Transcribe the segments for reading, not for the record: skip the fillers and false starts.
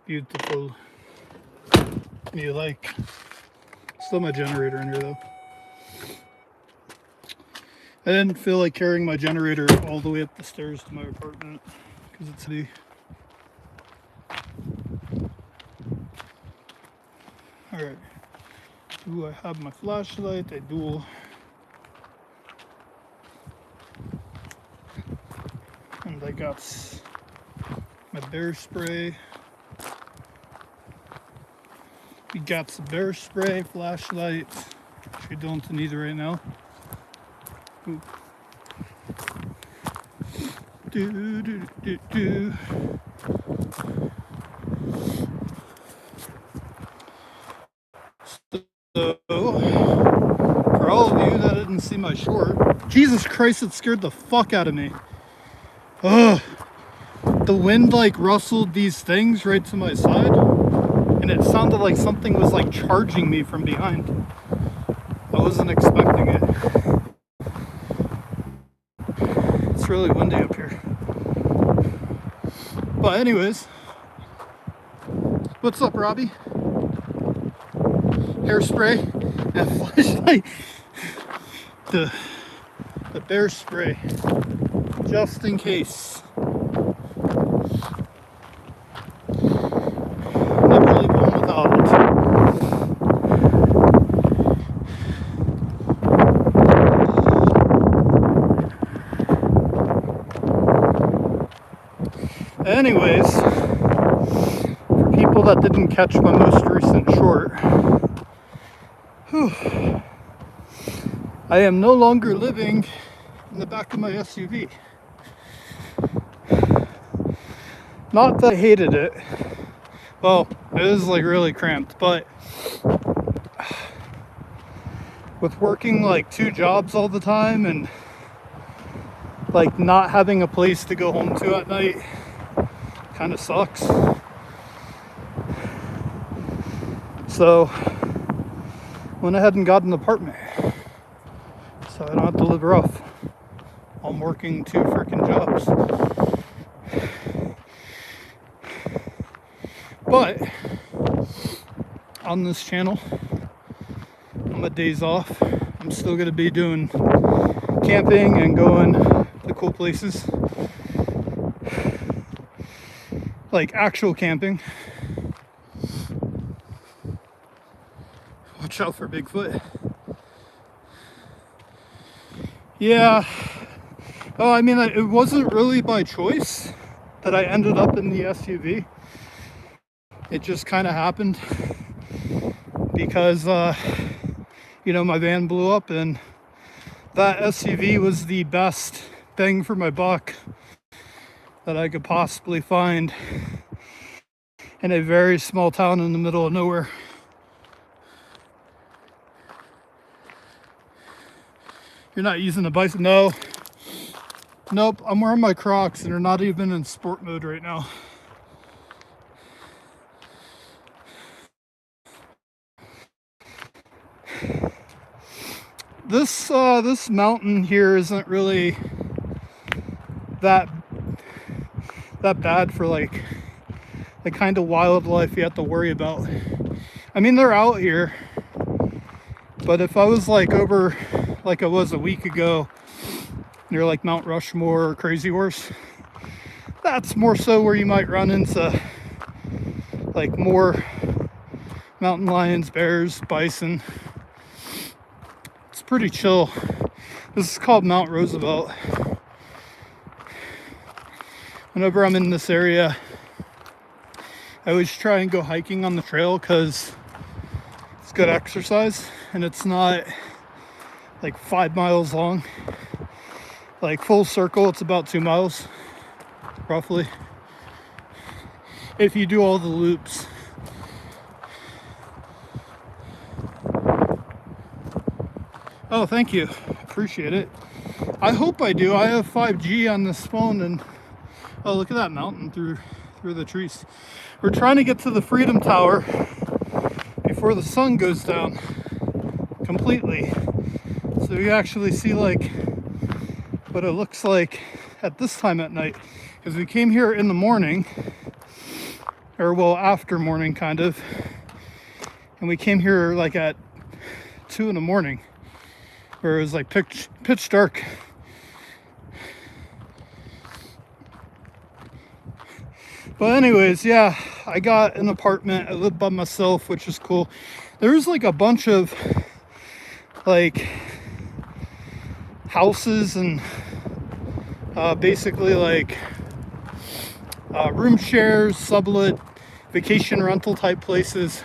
Beautiful. Me like. Still my generator in here though. I didn't feel like carrying my generator all the way up the stairs to my apartment because it's heavy. Alright. Do I have my flashlight? I do. And I got my bear spray. We got some bear spray, flashlight, which we don't need right now. Ooh. Do. So, for all of you that didn't see my short, Jesus Christ, it scared the fuck out of me. Ugh. The wind like rustled these things right to my side, and it sounded like something was like charging me from behind. I wasn't expecting it. It's really windy up here. But anyways, what's up, Robbie? Hairspray and flashlight. The bear spray, just in case. Never leave home without it. Anyways, for people that didn't catch my most recent short, I am no longer living in the back of my SUV. Not that I hated it. Well, it is like really cramped, but with working like 2 jobs all the time and like not having a place to go home to at night kind of sucks. So went ahead and got an apartment so I don't have to live rough. I'm working 2 freaking jobs. But on this channel, on my days off, I'm still going to be doing camping and going to cool places. Like actual camping. Watch out for Bigfoot. Yeah. Oh, I mean, it wasn't really by choice that I ended up in the SUV. It just kind of happened because, you know, my van blew up and that SUV was the best bang for my buck that I could possibly find in a very small town in the middle of nowhere. You're not using a bicycle? No. Nope, I'm wearing my Crocs and they're not even in sport mode right now. This mountain here isn't really that bad for like the kind of wildlife you have to worry about. I mean, they're out here, but if I was like over like I was a week ago near like Mount Rushmore or Crazy Horse, that's more so where you might run into like more mountain lions, bears, bison. It's pretty chill. This is called Mount Roosevelt. Whenever I'm in this area, I always try and go hiking on the trail because it's good exercise and it's not like 5 miles long. Like full circle, it's about 2 miles, roughly, if you do all the loops. Oh, thank you. Appreciate it. I hope I do. I have 5G on this phone and oh, look at that mountain through the trees. We're trying to get to the Freedom Tower before the sun goes down completely. So we actually see like what it looks like at this time at night. Because we came here in the morning or well, after morning kind of. And we came here like at 2 in the morning, where it was like pitch dark. But anyways, yeah, I got an apartment. I live by myself, which is cool. There's like a bunch of like houses and basically like room shares, sublet, vacation rental type places.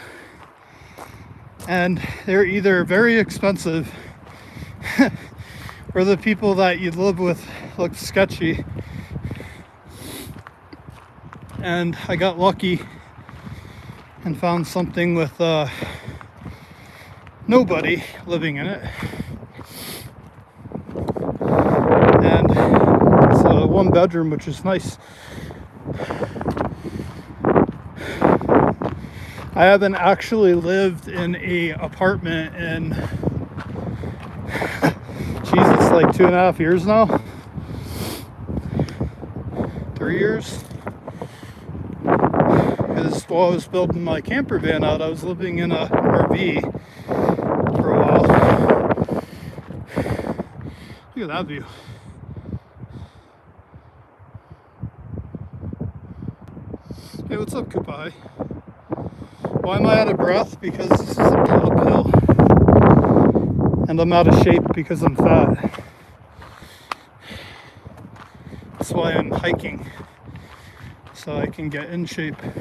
And they're either very expensive or the people that you live with look sketchy. And I got lucky and found something with nobody living in it. And it's a 1 bedroom, which is nice. I haven't actually lived in a apartment in Jesus, like 2.5 years now. 3 years. Because while I was building my camper van out, I was living in a RV for a while. Look at that view. Hey, what's up, Kupai? Why am I out of breath? Because this is an uphill. And I'm out of shape because I'm fat. That's why I'm hiking, so I can get in shape. No,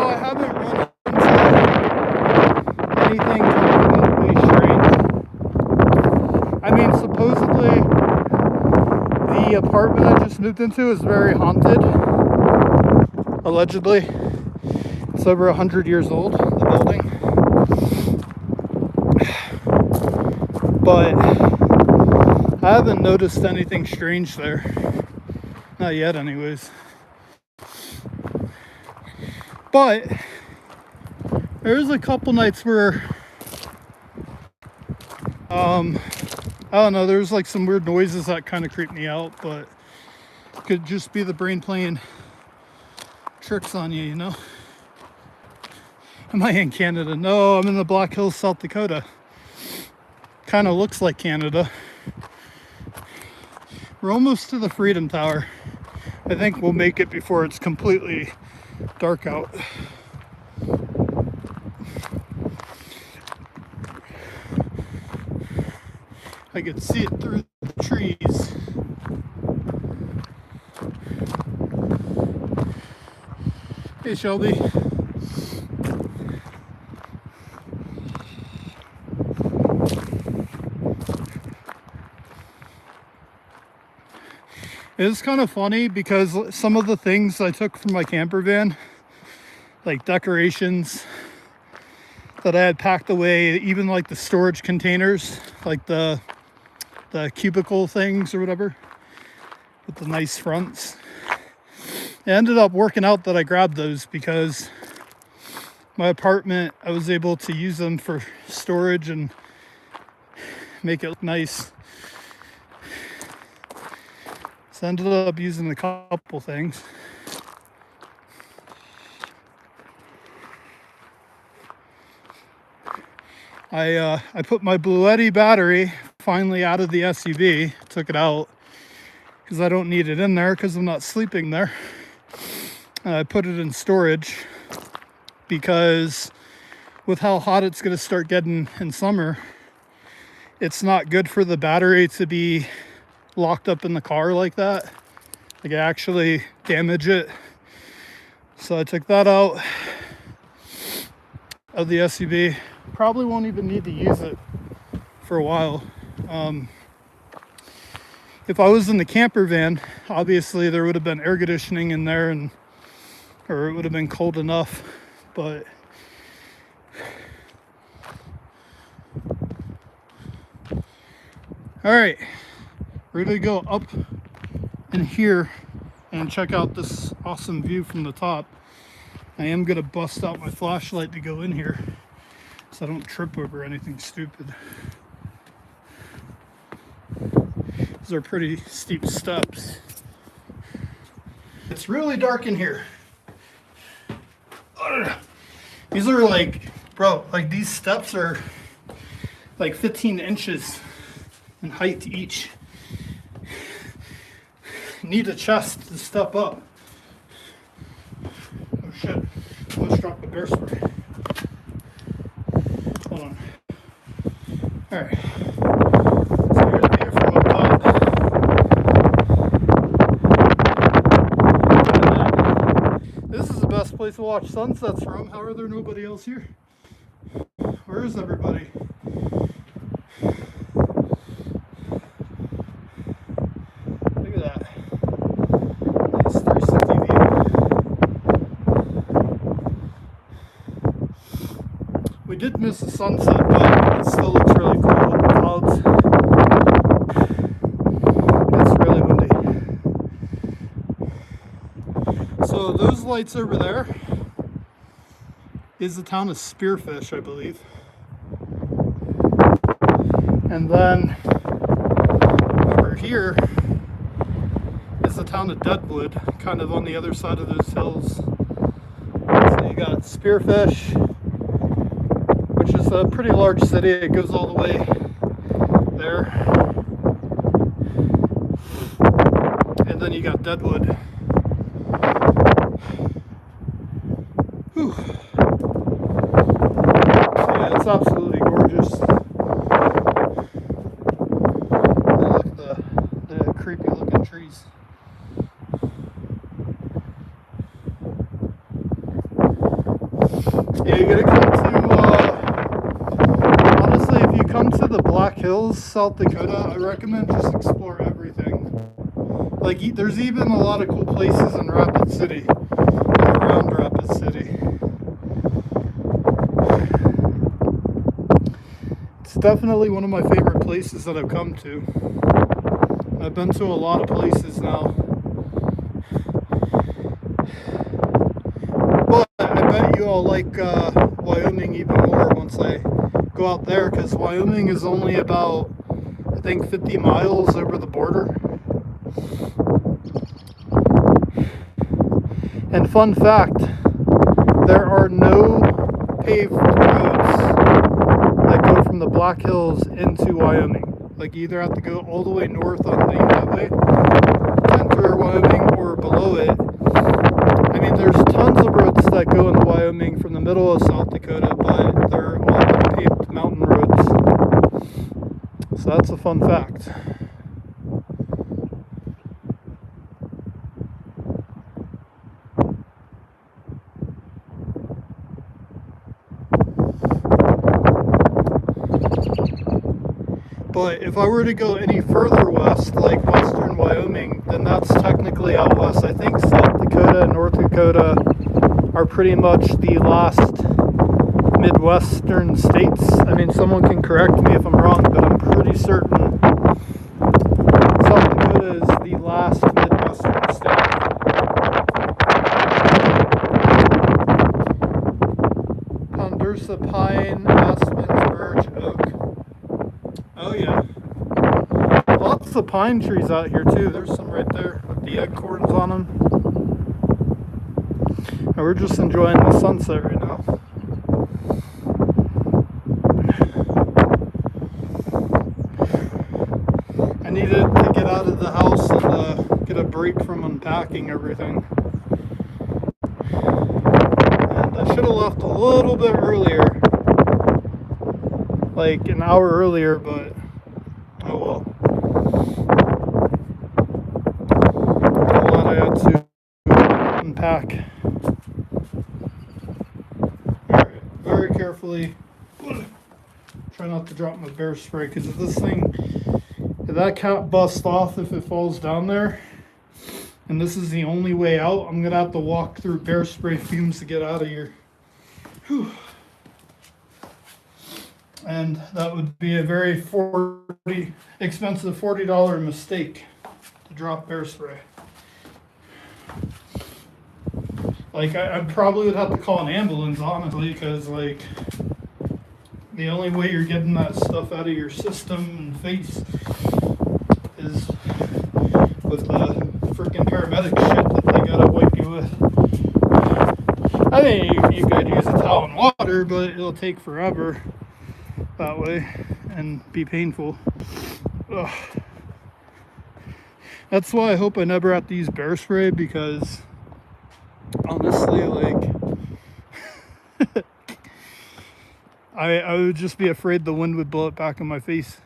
I haven't run into anything completely strange. I mean, supposedly the apartment I just moved into is very haunted. Allegedly. It's over 100 years old, the building. But I haven't noticed anything strange there. Not yet, anyways. But there's a couple nights where I don't know, there's like some weird noises that kind of creep me out, but it could just be the brain playing tricks on you, you know? Am I in Canada? No, I'm in the Black Hills, South Dakota. Kind of looks like Canada. We're almost to the Freedom Tower. I think we'll make it before it's completely dark out. I could see it through the trees. Hey, Shelby. It's kind of funny because some of the things I took from my camper van, like decorations that I had packed away, even like the storage containers, like the cubicle things or whatever, with the nice fronts. It ended up working out that I grabbed those because my apartment, I was able to use them for storage and make it look nice. So I ended up using a couple things. I put my Bluetti battery finally out of the SUV, took it out because I don't need it in there because I'm not sleeping there. I put it in storage because with how hot it's going to start getting in summer, it's not good for the battery to be locked up in the car like that. Like, I actually damage it. So I took that out of the SUV. Probably won't even need to use it for a while. If I was in the camper van, obviously there would have been air conditioning in there, or it would have been cold enough, but all right, we're gonna go up in here and check out this awesome view from the top. I am gonna bust out my flashlight to go in here so I don't trip over anything stupid. These are pretty steep steps. It's really dark in here. These are like, bro, like these steps are like 15 inches in height each. Need a chest to step up. Oh shit, almost dropped the bear spray. Hold on. Alright. So here's the view from up top. This is the best place to watch sunsets from. How are there nobody else here? Where is everybody? Look at that. Nice 360 view. We did miss the sunset, but it still looks really cool with the clouds. It's really windy. So those lights over there is the town of Spearfish, I believe. And then over here is the town of Deadwood, kind of on the other side of those hills. So you got Spearfish, which is a pretty large city. It goes all the way there. And then you got Deadwood. Whew. Yeah, it's absolutely gorgeous. Look at the creepy looking trees. Yeah, you gotta come to, honestly, if you come to the Black Hills, South Dakota, I recommend just explore everything. Like, there's even a lot of cool places in Rapid City, and around Rapid City. It's definitely one of my favorite places that I've come to. I've been to a lot of places now. But I bet you all like Wyoming even more once I go out there, because Wyoming is only about, I think, 50 miles over the border. And fun fact, there are no paved roads that go from the Black Hills into Wyoming. Like, you either have to go all the way north on the highway to enter Wyoming, or below it. I mean, there's tons of roads that go into Wyoming from the middle of South Dakota, but they're all unpaved mountain roads. So that's a fun fact. But if I were to go any further west, like western Wyoming, then that's technically out west. I think South Dakota and North Dakota are pretty much the last Midwestern states. I mean, someone can correct me if I'm wrong, but I'm pretty certain South Dakota is the last Midwestern state. Ponderosa, pine, aspens, birch, oak. Oh yeah, lots of pine trees out here too. There's some right there with the acorns on them. And we're just enjoying the sunset right now. I needed to get out of the house and get a break from unpacking everything. And I should have left a little bit earlier, like an hour earlier, but oh well. A lot I had to unpack. Alright, very carefully. Try not to drop my bear spray, because if this thing, if that cap busts off, if it falls down there, and this is the only way out, I'm gonna have to walk through bear spray fumes to get out of here. Whew. And that would be a very expensive $40 mistake to drop bear spray. Like, I probably would have to call an ambulance, honestly, because, like, the only way you're getting that stuff out of your system and face is with the freaking paramedic shit that they gotta say you could use a towel and water, but it'll take forever that way and be painful. Ugh. That's why I hope I never have to use bear spray, because honestly, like, I would just be afraid the wind would blow it back in my face.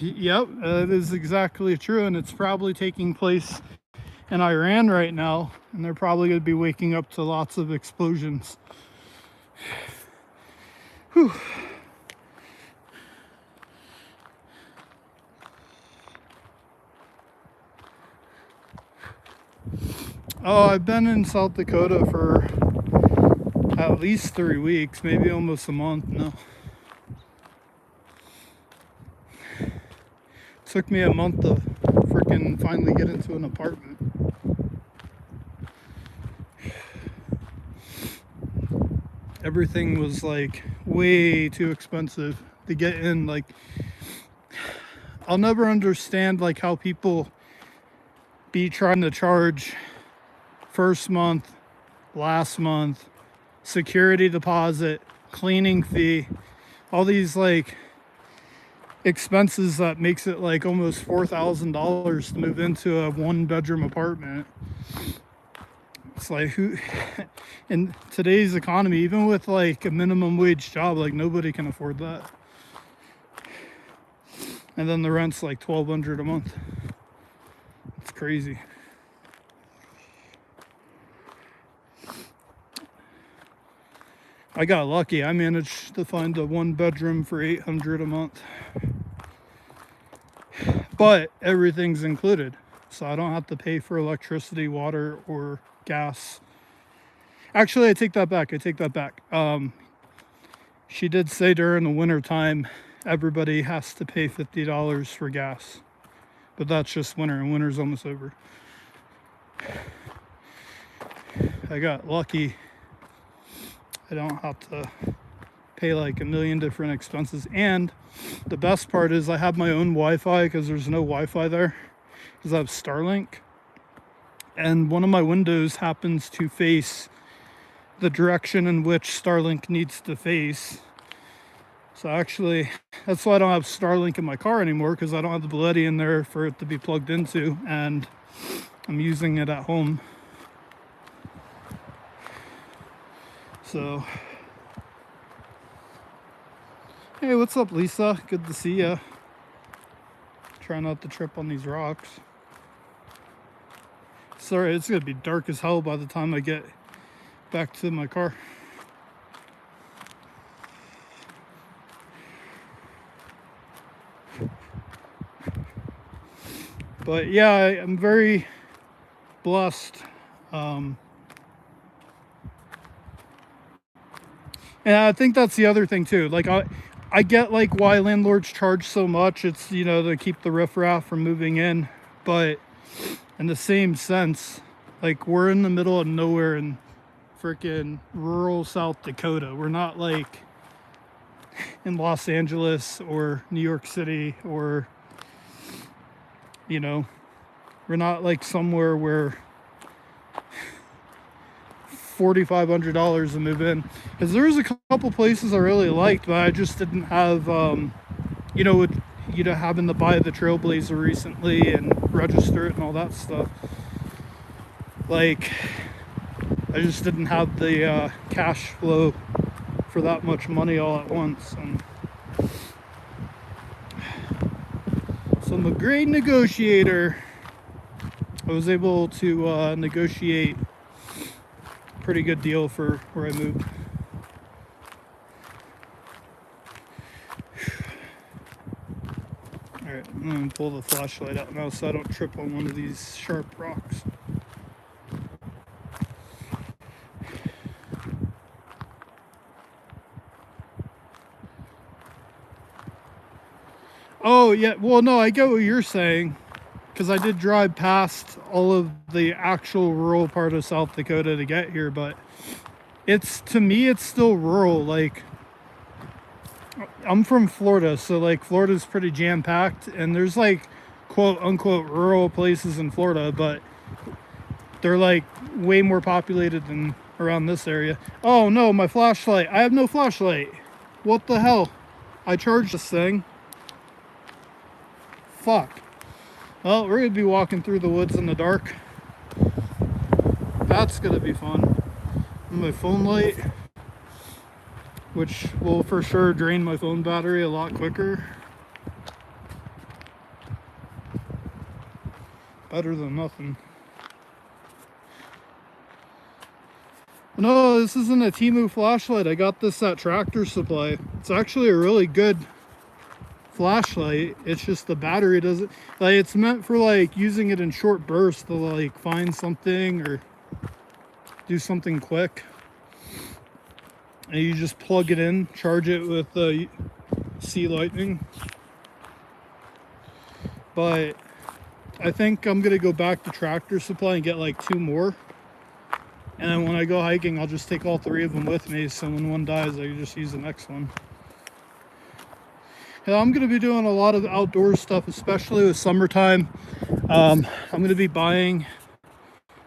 Yep, that is exactly true, and it's probably taking place in Iran right now, and they're probably going to be waking up to lots of explosions. Whew. Oh, I've been in South Dakota for at least 3 weeks, maybe almost a month now. Took me a month to freaking finally get into an apartment. Everything was like way too expensive to get in. Like, I'll never understand like how people be trying to charge first month, last month, security deposit, cleaning fee, all these like expenses that makes it like almost $4,000 to move into a 1-bedroom apartment. It's like, who in today's economy, even with like a minimum wage job, like nobody can afford that. And then the rent's like $1,200 a month. It's crazy. I got lucky. I managed to find a 1-bedroom for $800 a month. But everything's included, so I don't have to pay for electricity, water, or gas. Actually, I take that back. She did say during the winter time everybody has to pay $50 for gas, but that's just winter, and winter's almost over. I got lucky. I don't have to pay like a million different expenses, and the best part is I have my own Wi-Fi, because there's no Wi-Fi there, because I have Starlink, and one of my windows happens to face the direction in which Starlink needs to face. So actually, that's why I don't have Starlink in my car anymore, because I don't have the ability in there for it to be plugged into, and I'm using it at home. So, hey, what's up, Lisa? Good to see ya. Try not to trip on these rocks. Sorry, it's gonna be dark as hell by the time I get back to my car. But yeah, I'm very blessed. And I think that's the other thing too. Like, I get like why landlords charge so much. It's, you know, to keep the riffraff from moving in. But in the same sense, like, we're in the middle of nowhere in freaking rural South Dakota. We're not like in Los Angeles or New York City, or, you know, we're not like somewhere where $4,500 to move in. Because there was a couple places I really liked, but I just didn't have, you know, having to buy the Trailblazer recently and register it and all that stuff. Like, I just didn't have the cash flow for that much money all at once. And so I'm a great negotiator. I was able to negotiate a pretty good deal for where I moved. Alright, I'm going to pull the flashlight out now so I don't trip on one of these sharp rocks. Oh, yeah, well, no, I get what you're saying, because I did drive past all of the actual rural part of South Dakota to get here, but it's, to me, it's still rural. Like, I'm from Florida, so like Florida's pretty jam-packed, and there's like quote unquote rural places in Florida, but they're like way more populated than around this area. Oh no, my flashlight. I have no flashlight. What the hell? I charged this thing. Fuck. Well, we're gonna be walking through the woods in the dark. That's gonna be fun. And my phone light, which will for sure drain my phone battery a lot quicker. Better than nothing. No, this isn't a Temu flashlight. I got this at Tractor Supply. It's actually a really good flashlight. It's just the battery doesn't, like, it's meant for like using it in short bursts to like find something or do something quick. And you just plug it in, charge it with C Lightning. But I think I'm gonna go back to Tractor Supply and get like 2 more. And then when I go hiking, I'll just take all 3 of them with me, so when one dies, I can just use the next one. Yeah, I'm going to be doing a lot of outdoor stuff, especially with summertime. I'm going to be buying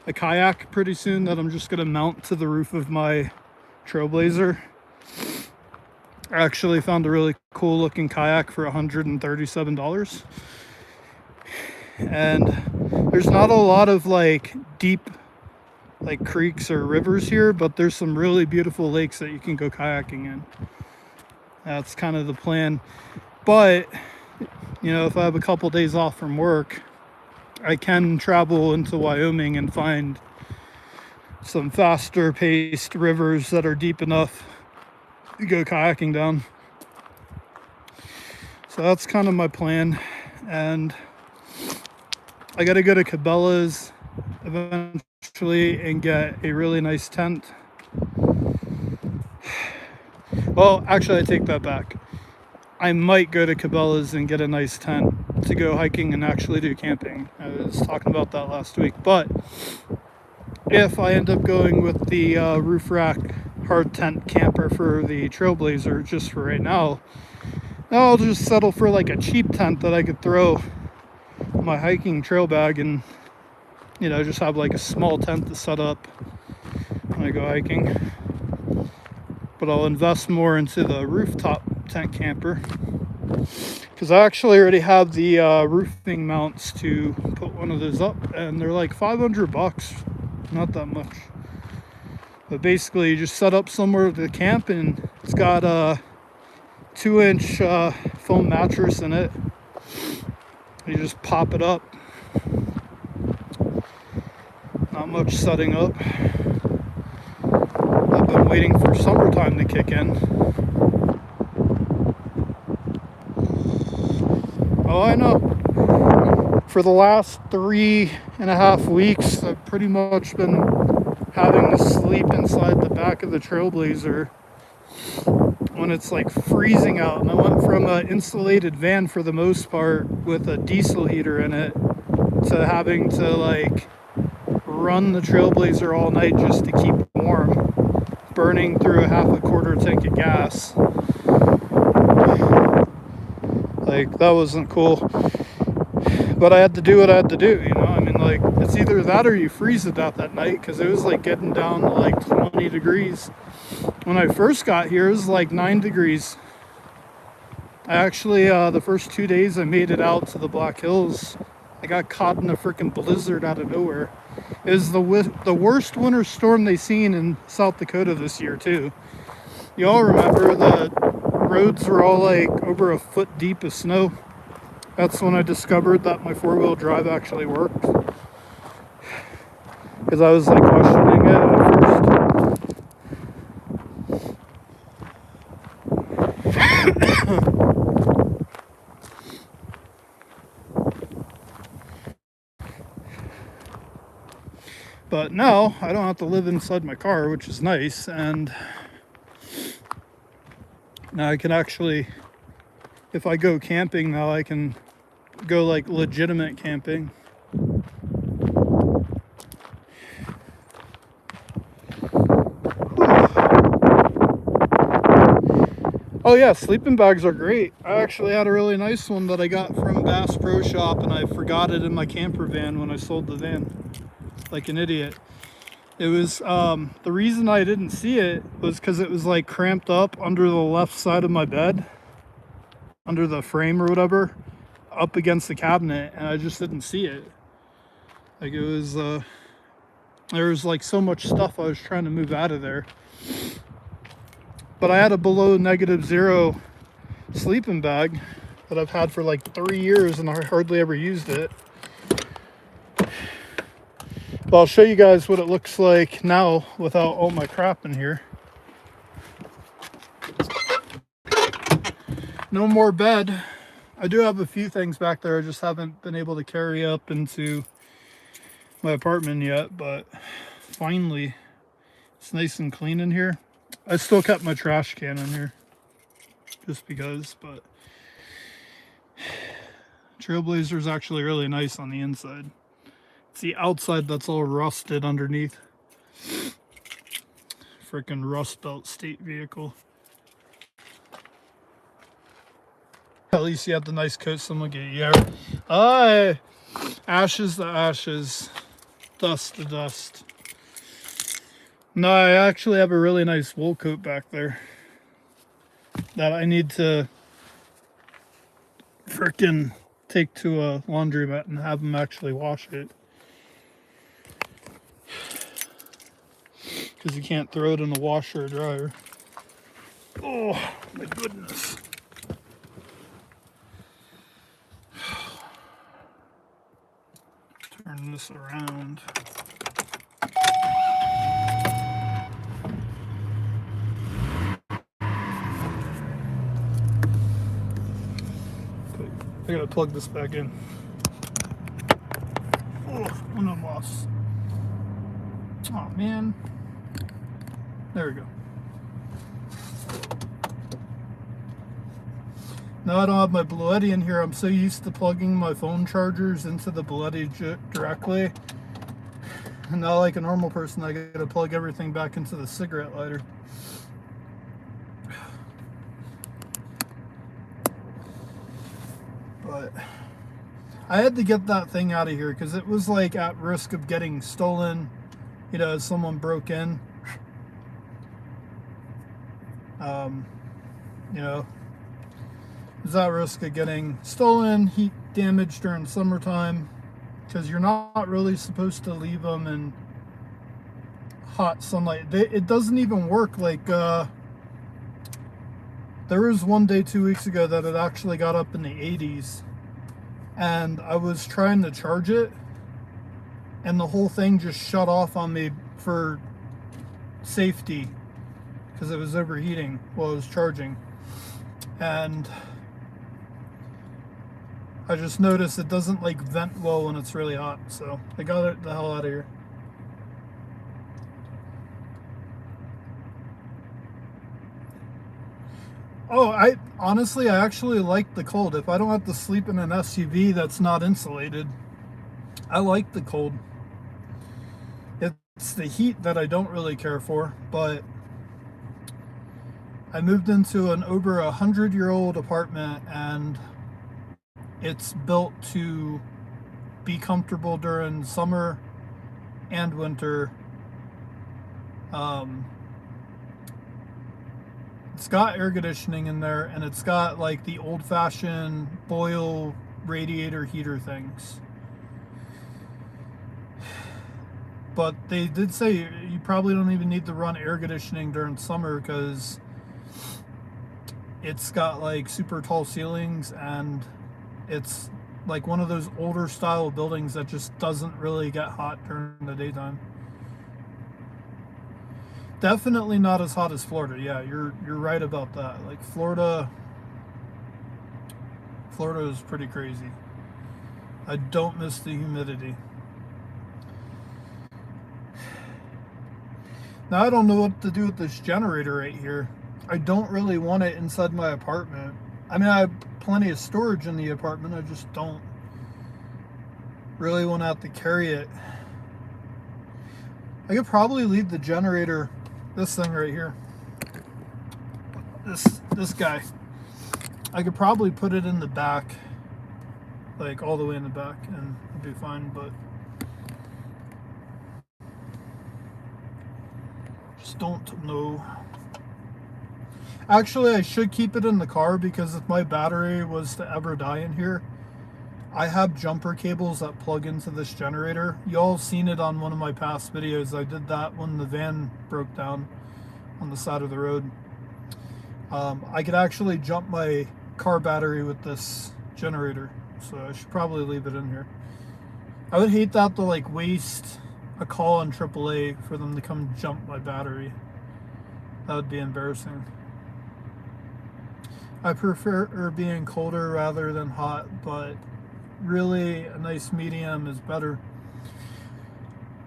a kayak pretty soon that I'm just going to mount to the roof of my Trailblazer. I actually found a really cool looking kayak for $137. And there's not a lot of like deep like creeks or rivers here, but there's some really beautiful lakes that you can go kayaking in. That's kind of the plan. But you know, if I have a couple days off from work, I can travel into Wyoming and find some faster paced rivers that are deep enough to go kayaking down. So that's kind of my plan. And I gotta go to Cabela's eventually and get a really nice tent. Well, actually, I take that back. I might go to Cabela's and get a nice tent to go hiking and actually do camping. I was talking about that last week. But if I end up going with the roof rack hard tent camper for the Trailblazer, just for right now, I'll just settle for like a cheap tent that I could throw in my hiking trail bag and, you know, just have like a small tent to set up when I go hiking. But I'll invest more into the rooftop tent camper because I actually already have the roofing mounts to put one of those up, and they're like $500, not that much. But basically you just set up somewhere to camp, and it's got a 2-inch foam mattress in it. You just pop it up. Not much setting up. I've been waiting for summertime to kick in. Oh, I know. For the last 3.5 weeks, I've pretty much been having to sleep inside the back of the Trailblazer when it's like freezing out. And I went from an insulated van for the most part with a diesel heater in it to having to like run the Trailblazer all night just to keep warm, burning through a half a quarter tank of gas. Like, that wasn't cool. But I had to do what I had to do, you know? I mean, like, it's either that or you freeze to death at night, because it was like getting down to like 20 degrees. When I first got here, it was like 9 degrees. I actually, the first 2 days I made it out to the Black Hills, I got caught in a freaking blizzard out of nowhere. It was the worst winter storm they've seen in South Dakota this year, too. You all remember the roads were all like over a foot deep of snow. That's when I discovered that my 4-wheel drive actually worked. Because I was like questioning it at first. But now I don't have to live inside my car, which is nice, and now I can actually, if I go camping now, I can go like legitimate camping. Oh yeah, sleeping bags are great. I actually had a really nice one that I got from Bass Pro Shop, and I forgot it in my camper van when I sold the van, like an idiot. It was the reason I didn't see it was because it was like cramped up under the left side of my bed, under the frame or whatever, up against the cabinet, and I just didn't see it. Like it was there was like so much stuff I was trying to move out of there. But I had a below -0 sleeping bag that I've had for like 3 years and I hardly ever used it. But I'll show you guys what it looks like now without all my crap in here. No more bed. I do have a few things back there I just haven't been able to carry up into my apartment yet, but finally it's nice and clean in here. I still kept my trash can in here just because, but Trailblazer is actually really nice on the inside. It's the outside that's all rusted underneath. Freaking Rust Belt state vehicle. At least you have the nice coat someone gave you. Yeah. Ashes to ashes, dust to dust. No, I actually have a really nice wool coat back there that I need to freaking take to a laundromat and have them actually wash it. Because you can't throw it in the washer or dryer. Oh my goodness. Turn this around. I gotta plug this back in. Oh, one of them lost. Oh man. There we go. Now I don't have my Bluetti in here. I'm so used to plugging my phone chargers into the Bluetti directly. And now, like a normal person, I gotta plug everything back into the cigarette lighter. But I had to get that thing out of here because it was like at risk of getting stolen. You know, someone broke in. You know, there's that risk of getting stolen, heat damage during summertime, because you're not really supposed to leave them in hot sunlight. It doesn't even work. Like there was one day 2 weeks ago that it actually got up in the 80s, and I was trying to charge it, and the whole thing just shut off on me for safety because it was overheating while I was charging. And I just noticed it doesn't like vent well when it's really hot, so I got it the hell out of here. Oh, I honestly, I actually like the cold. If I don't have to sleep in an SUV that's not insulated, I like the cold. It's the heat that I don't really care for, but I moved into an over 100-year-old apartment, and it's built to be comfortable during summer and winter. It's got air conditioning in there, and it's got like the old-fashioned boil radiator heater things. But they did say you probably don't even need to run air conditioning during summer because it's got like super tall ceilings, and it's like one of those older style buildings that just doesn't really get hot during the daytime. Definitely not as hot as Florida. Yeah, you're right about that. Like Florida is pretty crazy. I don't miss the humidity. Now I don't know what to do with this generator right here. I don't really want it inside my apartment. I mean, I have plenty of storage in the apartment. I just don't really want to have to carry it. I could probably leave the generator, this thing right here, this guy. I could probably put it in the back, like all the way in the back, and it'd be fine, but just don't know. Actually, I should keep it in the car because if my battery was to ever die in here, I have jumper cables that plug into this generator. Y'all seen it on one of my past videos. I did that when the van broke down on the side of the road. I could actually jump my car battery with this generator, so I should probably leave it in here. I would hate that to like waste a call on AAA for them to come jump my battery. That would be embarrassing. I prefer being colder rather than hot, but really a nice medium is better.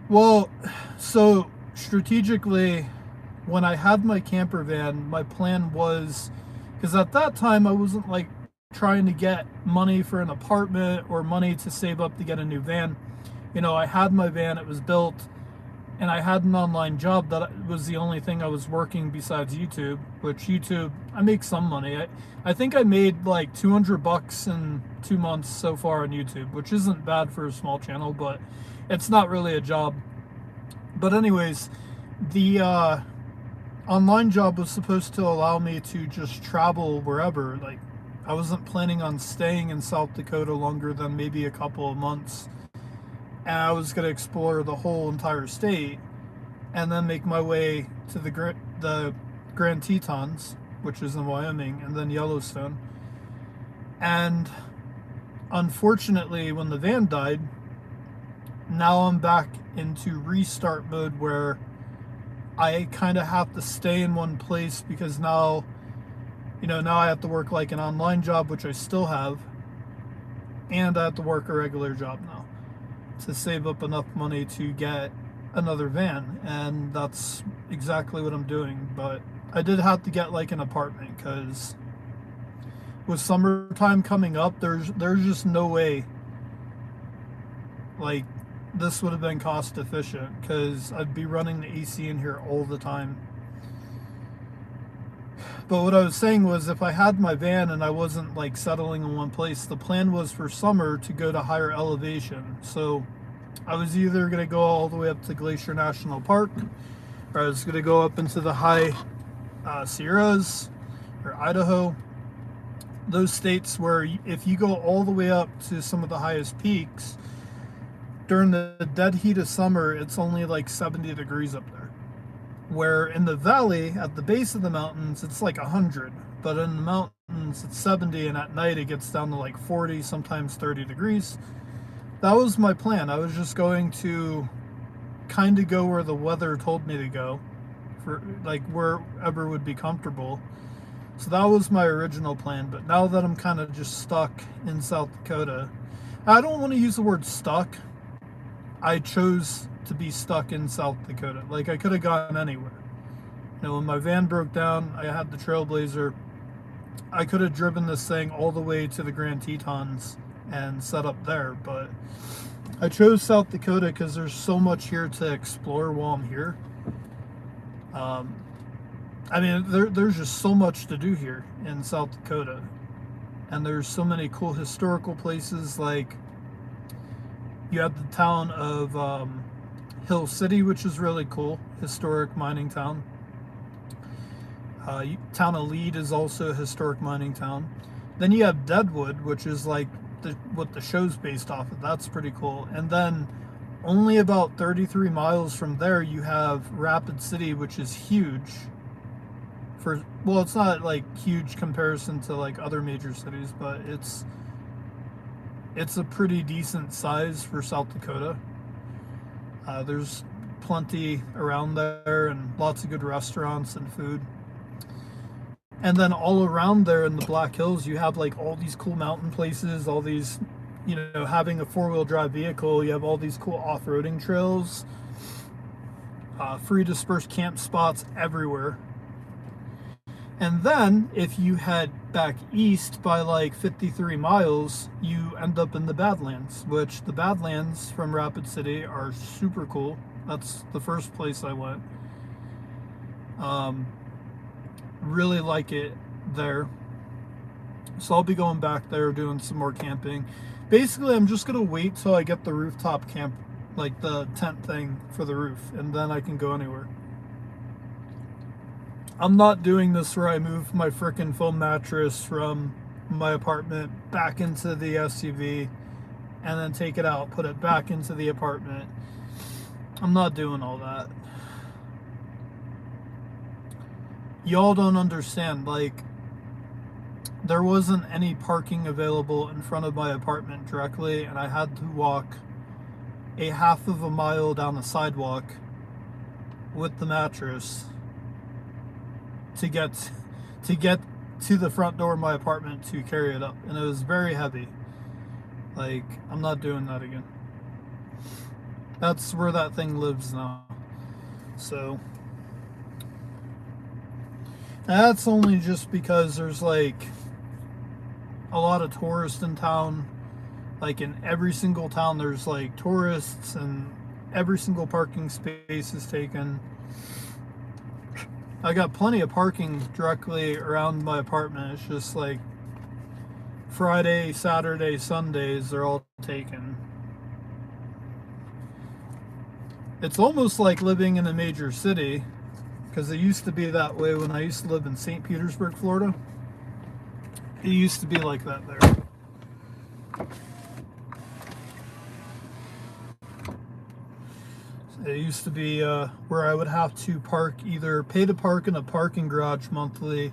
Well, so strategically, when I had my camper van, my plan was, because at that time I wasn't like trying to get money for an apartment or money to save up to get a new van. You know, I had my van, it was built, and I had an online job that was the only thing I was working besides YouTube, which YouTube, I make some money. I think I made like 200 bucks in 2 months so far on YouTube, which isn't bad for a small channel, but it's not really a job. But anyways, the online job was supposed to allow me to just travel wherever. Like, I wasn't planning on staying in South Dakota longer than maybe a couple of months. And I was going to explore the whole entire state and then make my way to the Grand Tetons, which is in Wyoming, and then Yellowstone. And unfortunately, when the van died, now I'm back into restart mode where I kind of have to stay in one place because now, you know, now I have to work like an online job, which I still have, and I have to work a regular job now to save up enough money to get another van, and that's exactly what I'm doing. But I did have to get like an apartment because with summertime coming up, there's just no way like this would have been cost efficient because I'd be running the AC in here all the time. But what I was saying was, if I had my van and I wasn't like settling in one place, the plan was for summer to go to higher elevation. So I was either going to go all the way up to Glacier National Park, or I was going to go up into the high Sierras or Idaho. Those states where if you go all the way up to some of the highest peaks, during the dead heat of summer, it's only like 70 degrees up there. Where in the valley, at the base of the mountains, it's like 100. But in the mountains, it's 70, and at night it gets down to like 40, sometimes 30 degrees. That was my plan. I was just going to kind of go where the weather told me to go, for like wherever would be comfortable. So that was my original plan. But now that I'm kind of just stuck in South Dakota, I don't want to use the word stuck. I chose to be stuck in South Dakota. Like, I could have gone anywhere. You know, when my van broke down, I had the Trailblazer. I could have driven this thing all the way to the Grand Tetons and set up there, but I chose South Dakota because there's so much here to explore while I'm here. I mean, there's just so much to do here in South Dakota, and there's so many cool historical places. Like, you have the town of Hill City, which is really cool, historic mining town. Town of Lead is also a historic mining town. Then you have Deadwood, which is like what the show's based off of. That's pretty cool. And then only about 33 miles from there, you have Rapid City, which is huge. Well, it's not like huge comparison to like other major cities, but it's a pretty decent size for South Dakota. There's plenty around there and lots of good restaurants and food. And then all around there in the Black Hills, you have like all these cool mountain places, all these, you know, having a four-wheel drive vehicle, you have all these cool off-roading trails, free dispersed camp spots everywhere. And then if you head back east by like 53 miles, you end up in the Badlands, which the Badlands from Rapid City are super cool. That's the first place I went. really like it there. So I'll be going back there doing some more camping. Basically, I'm just gonna wait till I get the rooftop camp, like the tent thing for the roof, and then I can go anywhere. I'm not doing this where I move my frickin' foam mattress from my apartment back into the SUV and then take it out, put it back into the apartment. I'm not doing all that. Y'all don't understand. Like, there wasn't any parking available in front of my apartment directly, and I had to walk a half of a mile down the sidewalk with the mattress to get to get to the front door of my apartment to carry it up, and it was very heavy. Like, I'm not doing that again. That's where that thing lives now. So that's only just because there's like a lot of tourists in town. Like, in every single town there's like tourists, and every single parking space is taken. I got plenty of parking directly around my apartment. It's just like Friday, Saturday, Sundays, they're all taken. It's almost like living in a major city, because it used to be that way when I used to live in St. Petersburg, Florida. It used to be like that there. It used to be where I would have to park, either pay to park in a parking garage monthly,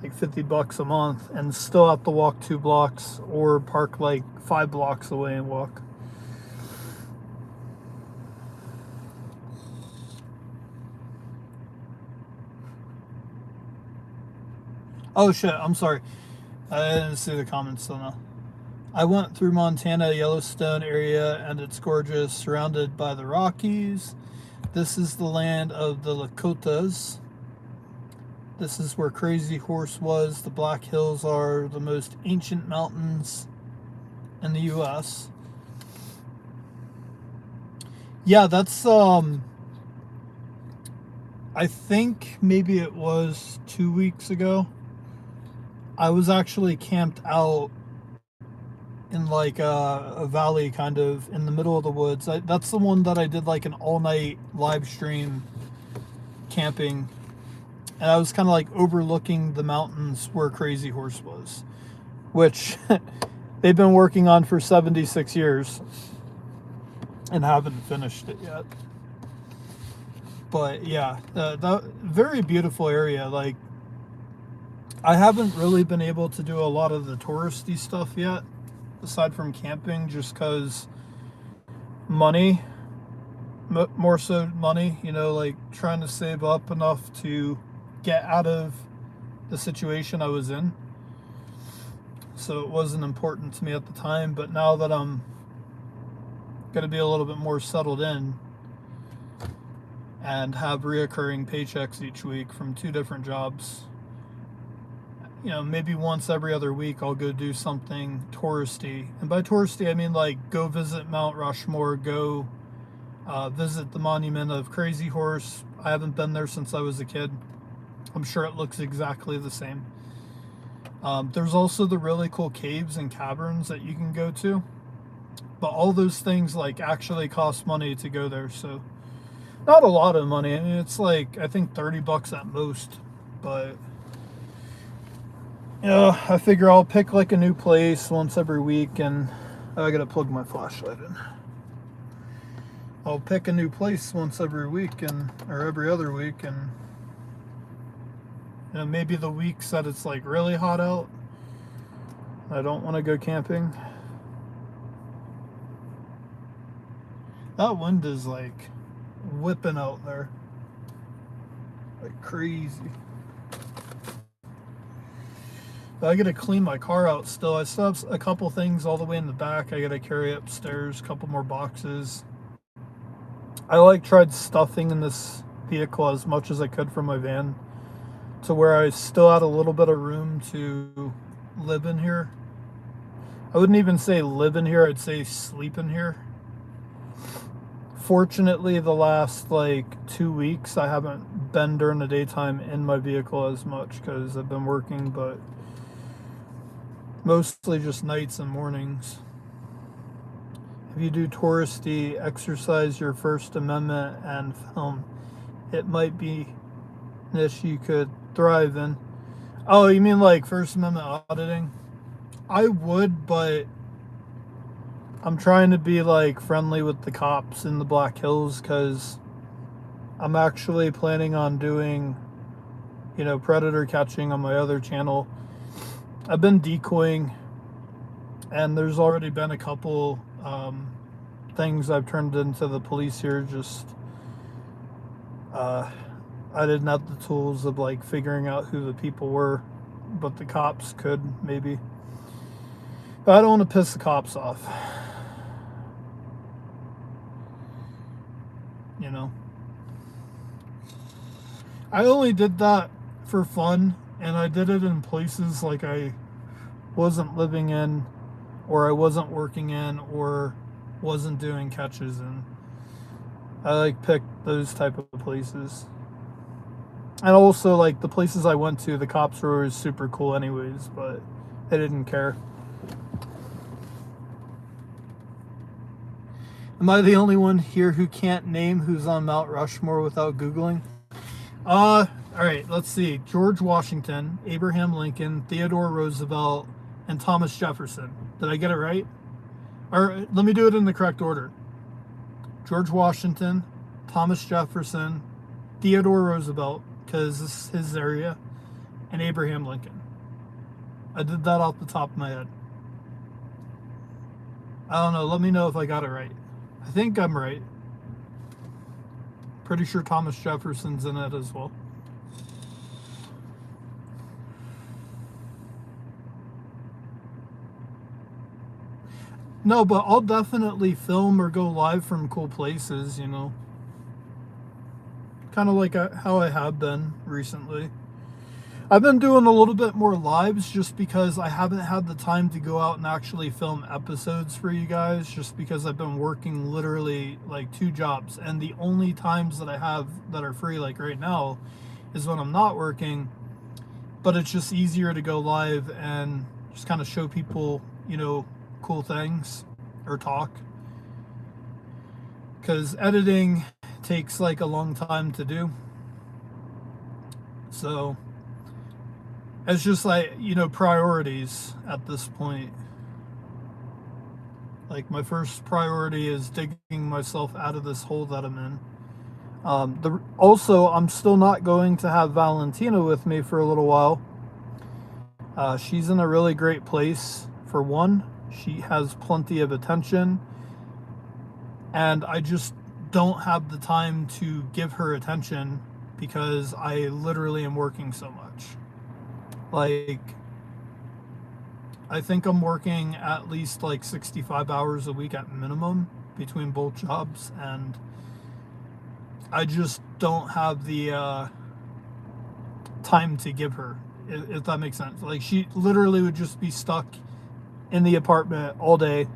like $50 a month, and still have to walk 2 blocks, or park like 5 blocks away and walk. Oh shit, I'm sorry. I didn't see the comments till now. I went through Montana, Yellowstone area, and it's gorgeous, surrounded by the Rockies. This is the land of the Lakotas. This is where Crazy Horse was. The Black Hills are the most ancient mountains in the U.S. Yeah, that's I think maybe it was 2 weeks ago. I was actually camped out in like a valley, kind of in the middle of the woods. That's the one that I did like an all-night live stream camping, and I was kind of like overlooking the mountains where Crazy Horse was, which they've been working on for 76 years and haven't finished it yet. But yeah, that very beautiful area. Like, I haven't really been able to do a lot of the touristy stuff yet, aside from camping, just because money, more so money, like trying to save up enough to get out of the situation I was in. So it wasn't important to me at the time, but now that I'm going to be a little bit more settled in and have reoccurring paychecks each week from 2 different jobs, maybe once every other week I'll go do something touristy. And by touristy, I mean like go visit Mount Rushmore, go visit the monument of Crazy Horse. I haven't been there since I was a kid. I'm sure it looks exactly the same. There's also the really cool caves and caverns that you can go to. But all those things like actually cost money to go there. So not a lot of money. I mean, it's like, I think $30 at most. But I figure I'll pick like a new place once every week, and I gotta plug my flashlight in. I'll pick a new place once every week, or every other week, and maybe the weeks that it's like really hot out, I don't want to go camping. That wind is like whipping out there like crazy. I gotta clean my car out still. I still have a couple things all the way in the back I gotta carry upstairs, a couple more boxes. I tried stuffing in this vehicle as much as I could from my van, to where I still had a little bit of room to live in here. I wouldn't even say live in here, I'd say sleep in here Unfortunately, the last like 2 weeks, I haven't been during the daytime in my vehicle as much because I've been working, but mostly just nights and mornings. If you do touristy, exercise your First Amendment and film. It might be an issue you could thrive in. Oh, you mean like First Amendment auditing? I would, but I'm trying to be like friendly with the cops in the Black Hills because I'm actually planning on doing, predator catching on my other channel. I've been decoying, and there's already been a couple things I've turned into the police here. Just I didn't have the tools of like figuring out who the people were, but the cops could maybe. But I don't want to piss the cops off. You know, I only did that for fun, and I did it in places like I wasn't living in, or I wasn't working in, or wasn't doing catches in. I like picked those type of places. And also, like, the places I went to, the cops were always super cool anyways, but they didn't care. Am I the only one here who can't name who's on Mount Rushmore without Googling? All right, let's see. George Washington, Abraham Lincoln, Theodore Roosevelt, and Thomas Jefferson. Did I get it right? Or let me do it in the correct order. George Washington, Thomas Jefferson, Theodore Roosevelt, because this is his area, and Abraham Lincoln. I did that off the top of my head. I don't know. Let me know if I got it right. I think I'm right. Pretty sure Thomas Jefferson's in it as well. No, but I'll definitely film or go live from cool places, Kind of like how I have been recently. I've been doing a little bit more lives just because I haven't had the time to go out and actually film episodes for you guys, just because I've been working literally like 2 jobs. And the only times that I have that are free, like right now, is when I'm not working. But it's just easier to go live and just kind of show people, cool things or talk. Because editing takes like a long time to do. So it's just like, priorities at this point. Like, my first priority is digging myself out of this hole that I'm in. Also, I'm still not going to have Valentina with me for a little while. She's in a really great place. For one, she has plenty of attention, and I just don't have the time to give her attention because I literally am working so much. Like, I think I'm working at least like 65 hours a week at minimum between both jobs, and I just don't have the time to give her, if that makes sense. Like, she literally would just be stuck in the apartment all day,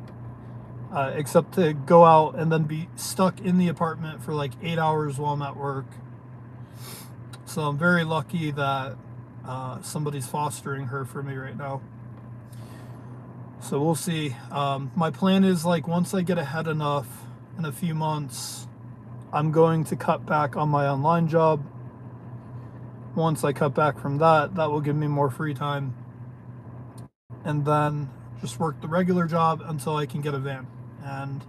except to go out and then be stuck in the apartment for like 8 hours while I'm at work. So I'm very lucky that somebody's fostering her for me right now. So we'll see. My plan is, like, once I get ahead enough in a few months, I'm going to cut back on my online job. Once I cut back from that, that will give me more free time. And then just work the regular job until I can get a van. And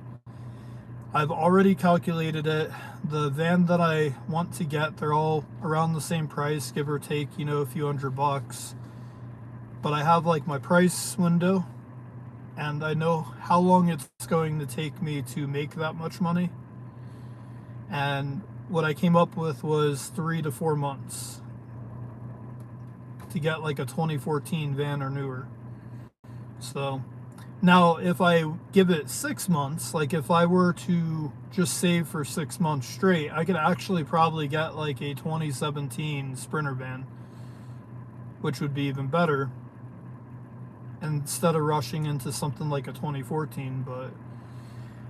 I've already calculated it. The van that I want to get, they're all around the same price, give or take, a few $100. But I have like my price window, and I know how long it's going to take me to make that much money. And what I came up with was 3 to 4 months to get like a 2014 van or newer. So now, if I give it 6 months, like if I were to just save for 6 months straight, I could actually probably get like a 2017 Sprinter van, which would be even better, instead of rushing into something like a 2014. But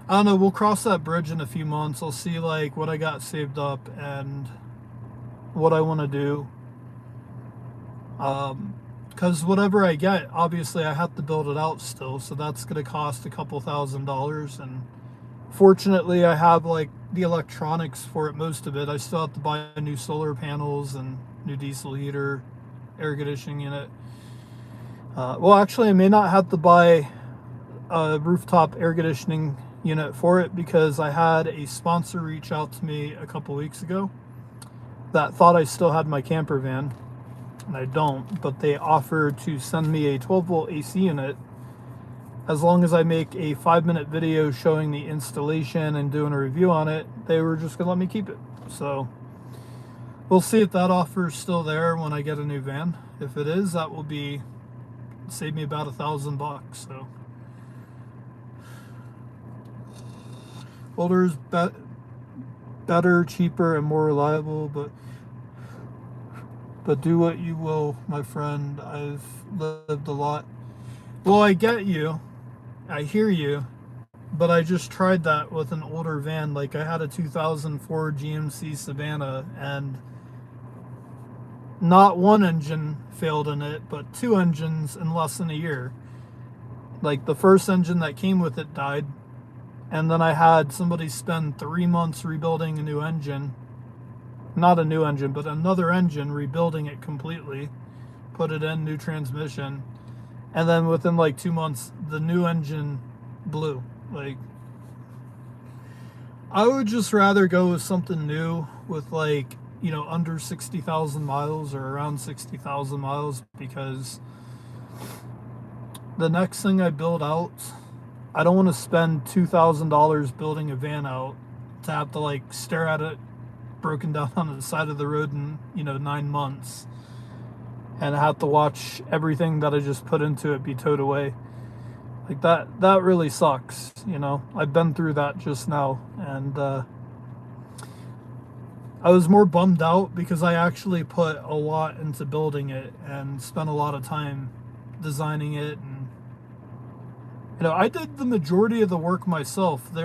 I don't know, we'll cross that bridge in a few months. I'll see like what I got saved up and what I want to do. Because whatever I get, obviously I have to build it out still, so that's going to cost a couple $1,000s. And fortunately, I have like the electronics for it, most of it. I still have to buy new solar panels and new diesel heater, air conditioning unit. Well, actually, I may not have to buy a rooftop air conditioning unit for it because I had a sponsor reach out to me a couple weeks ago that thought I still had my camper van, and I don't, but they offered to send me a 12-volt AC unit as long as I make a 5-minute video showing the installation and doing a review on it. They were just gonna let me keep it. So we'll see if that offer is still there when I get a new van. If it is, that will be save me about $1,000. So older is better, cheaper, and more reliable, but do what you will, my friend. I've lived a lot. Well, I get you. I hear you. But I just tried that with an older van. Like I had a 2004 GMC Savannah, and not one engine failed in it, but two engines in less than a year. Like the first engine that came with it died, and then I had somebody spend 3 months rebuilding a new engine. Not a new engine, but another engine, rebuilding it completely, put it in, new transmission, and then within like 2 months, the new engine blew. Like, I would just rather go with something new with like, under 60,000 miles or around 60,000 miles, because the next thing I build out, I don't want to spend $2,000 building a van out to have to like stare at it broken down on the side of the road in 9 months, and I have to watch everything that I just put into it be towed away. Like that really sucks. I've been through that just now, and I was more bummed out because I actually put a lot into building it and spent a lot of time designing it. And I did the majority of the work myself.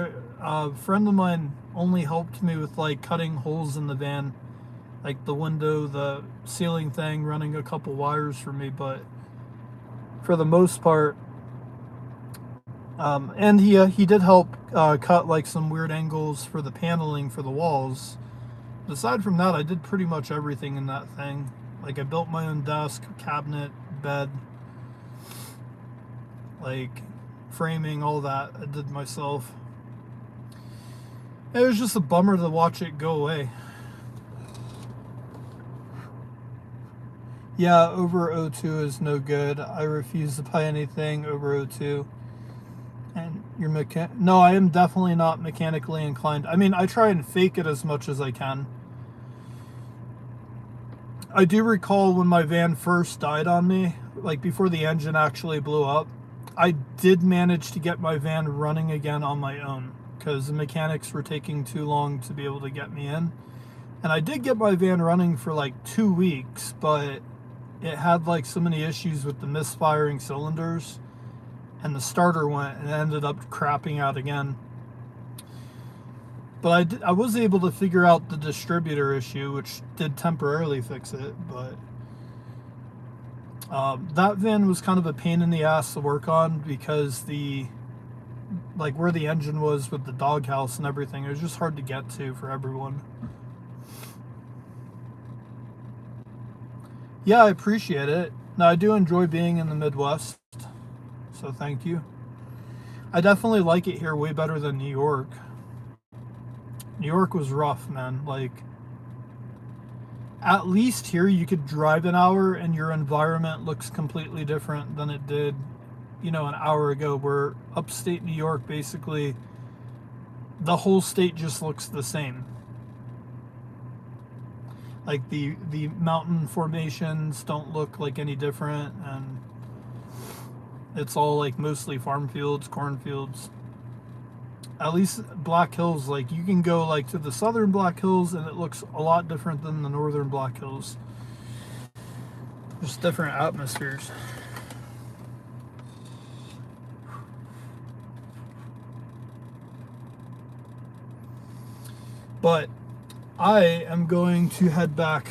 A friend of mine only helped me with like cutting holes in the van, like the window, the ceiling thing, running a couple wires for me. But for the most part, and he did help cut like some weird angles for the paneling for the walls. But aside from that, I did pretty much everything in that thing. Like I built my own desk, cabinet, bed, like framing, all that I did myself. It was just a bummer to watch it go away. Yeah, over O2 is no good. I refuse to buy anything over O2. And you're No, I am definitely not mechanically inclined. I mean, I try and fake it as much as I can. I do recall when my van first died on me, like before the engine actually blew up, I did manage to get my van running again on my own because the mechanics were taking too long to be able to get me in. And I did get my van running for like 2 weeks, but it had like so many issues with the misfiring cylinders, and the starter went and ended up crapping out again. But I was able to figure out the distributor issue, which did temporarily fix it. But that van was kind of a pain in the ass to work on because where the engine was with the doghouse and everything, it was just hard to get to for everyone. Yeah, I appreciate it. Now, I do enjoy being in the Midwest, so thank you. I definitely like it here way better than New York. New York was rough, man. Like, at least here you could drive an hour and your environment looks completely different than it did, an hour ago, where upstate New York, basically, the whole state just looks the same. Like the mountain formations don't look like any different, and it's all like mostly farm fields, cornfields. At least Black Hills, like you can go like to the southern Black Hills and it looks a lot different than the northern Black Hills. Just different atmospheres. But I am going to head back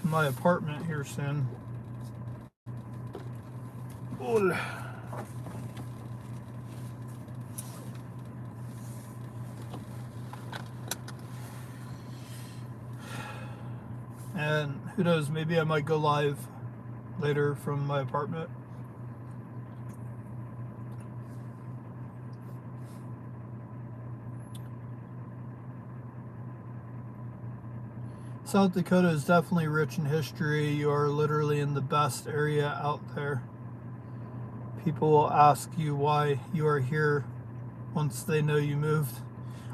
to my apartment here soon. And who knows, maybe I might go live later from my apartment. South Dakota is definitely rich in history. You are literally in the best area out there. People will ask you why you are here once they know you moved.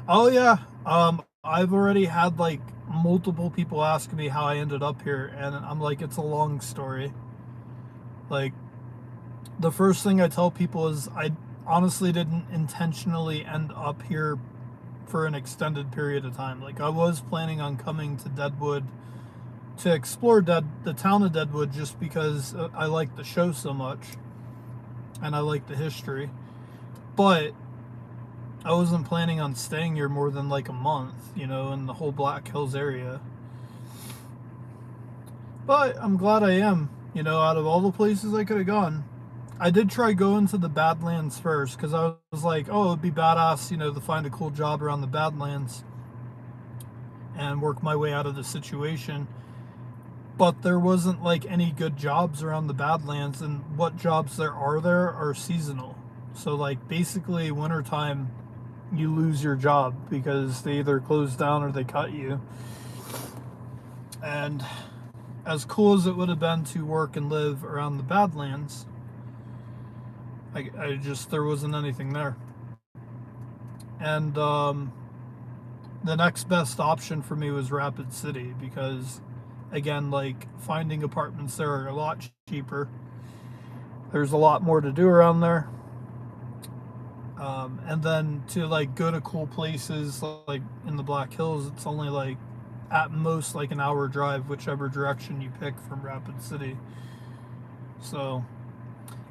Oh yeah, I've already had like multiple people ask me how I ended up here, and I'm like, it's a long story. Like, the first thing I tell people is I honestly didn't intentionally end up here for an extended period of time. Like, I was planning on coming to Deadwood to explore the town of Deadwood just because I like the show so much and I like the history. But I wasn't planning on staying here more than like a month, in the whole Black Hills area. But I'm glad I am, out of all the places I could have gone. I did try going to the Badlands first because I was like, oh, it'd be badass, to find a cool job around the Badlands and work my way out of the situation. But there wasn't like any good jobs around the Badlands, and what jobs there are seasonal. So like basically wintertime you lose your job because they either close down or they cut you. And as cool as it would have been to work and live around the Badlands, there wasn't anything there. And the next best option for me was Rapid City because, again, like finding apartments there are a lot cheaper. There's a lot more to do around there. And then to like go to cool places like in the Black Hills, it's only like at most like an hour drive, whichever direction you pick from Rapid City. So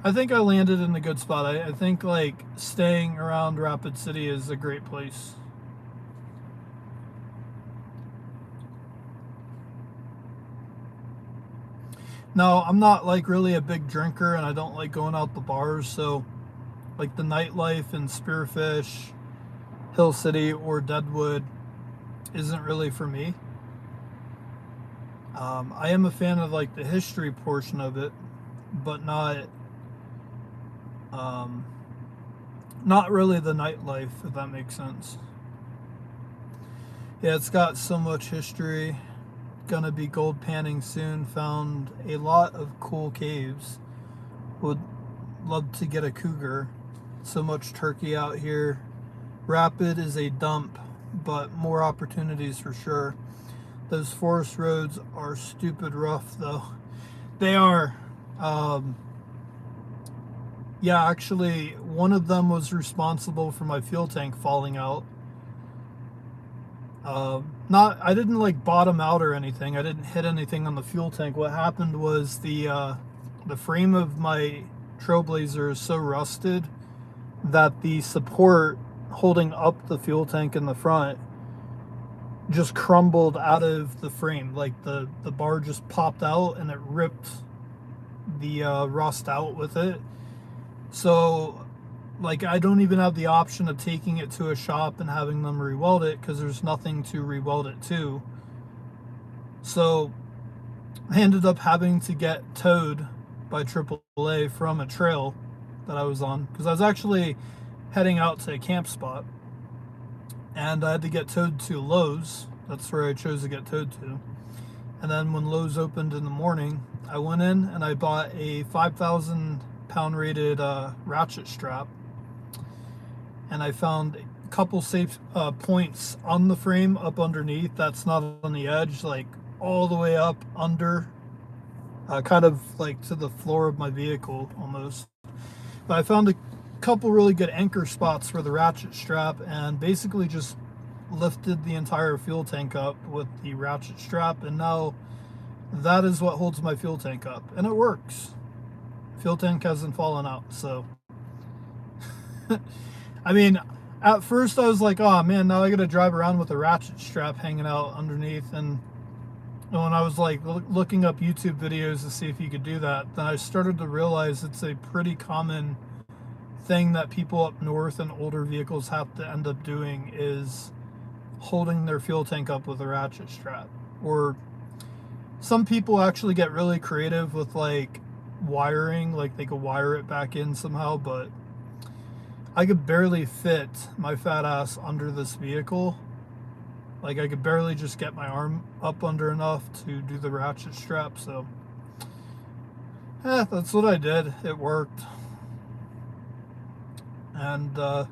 I think I landed in a good spot. I think like staying around Rapid City is a great place. No, I'm not like really a big drinker and I don't like going out the bars, so like the nightlife in Spearfish, Hill City, or Deadwood isn't really for me. I am a fan of like the history portion of it, but um, not really the nightlife, if that makes sense. Yeah, it's got so much history. Gonna be gold panning soon. Found a lot of cool caves. Would love to get a cougar. So much turkey out here. Rapid is a dump, but more opportunities for sure. Those forest roads are stupid rough, though. They are. Yeah, actually, one of them was responsible for my fuel tank falling out. I didn't like bottom out or anything. I didn't hit anything on the fuel tank. What happened was the frame of my Trailblazer is so rusted that the support holding up the fuel tank in the front just crumbled out of the frame. Like the bar just popped out and it ripped the rust out with it. So like I don't even have the option of taking it to a shop and having them re-weld it because there's nothing to re-weld it to. So I ended up having to get towed by AAA from a trail that I was on because I was actually heading out to a camp spot and I had to get towed to Lowe's. That's where I chose to get towed to. And then when Lowe's opened in the morning, I went in and I bought a 5,000 pound rated ratchet strap, and I found a couple safe points on the frame up underneath that's not on the edge, like all the way up under, kind of like to the floor of my vehicle almost. But I found a couple really good anchor spots for the ratchet strap and basically just lifted the entire fuel tank up with the ratchet strap, and now that is what holds my fuel tank up, and it works. Fuel tank hasn't fallen out, so I mean, at first I was like, oh man, now I gotta drive around with a ratchet strap hanging out underneath. And when I was like looking up YouTube videos to see if you could do that, then I started to realize it's a pretty common thing that people up north and older vehicles have to end up doing, is holding their fuel tank up with a ratchet strap. Or some people actually get really creative with like wiring, like they could wire it back in somehow, but I could barely fit my fat ass under this vehicle. Like I could barely just get my arm up under enough to do the ratchet strap. So that's what I did. It worked. And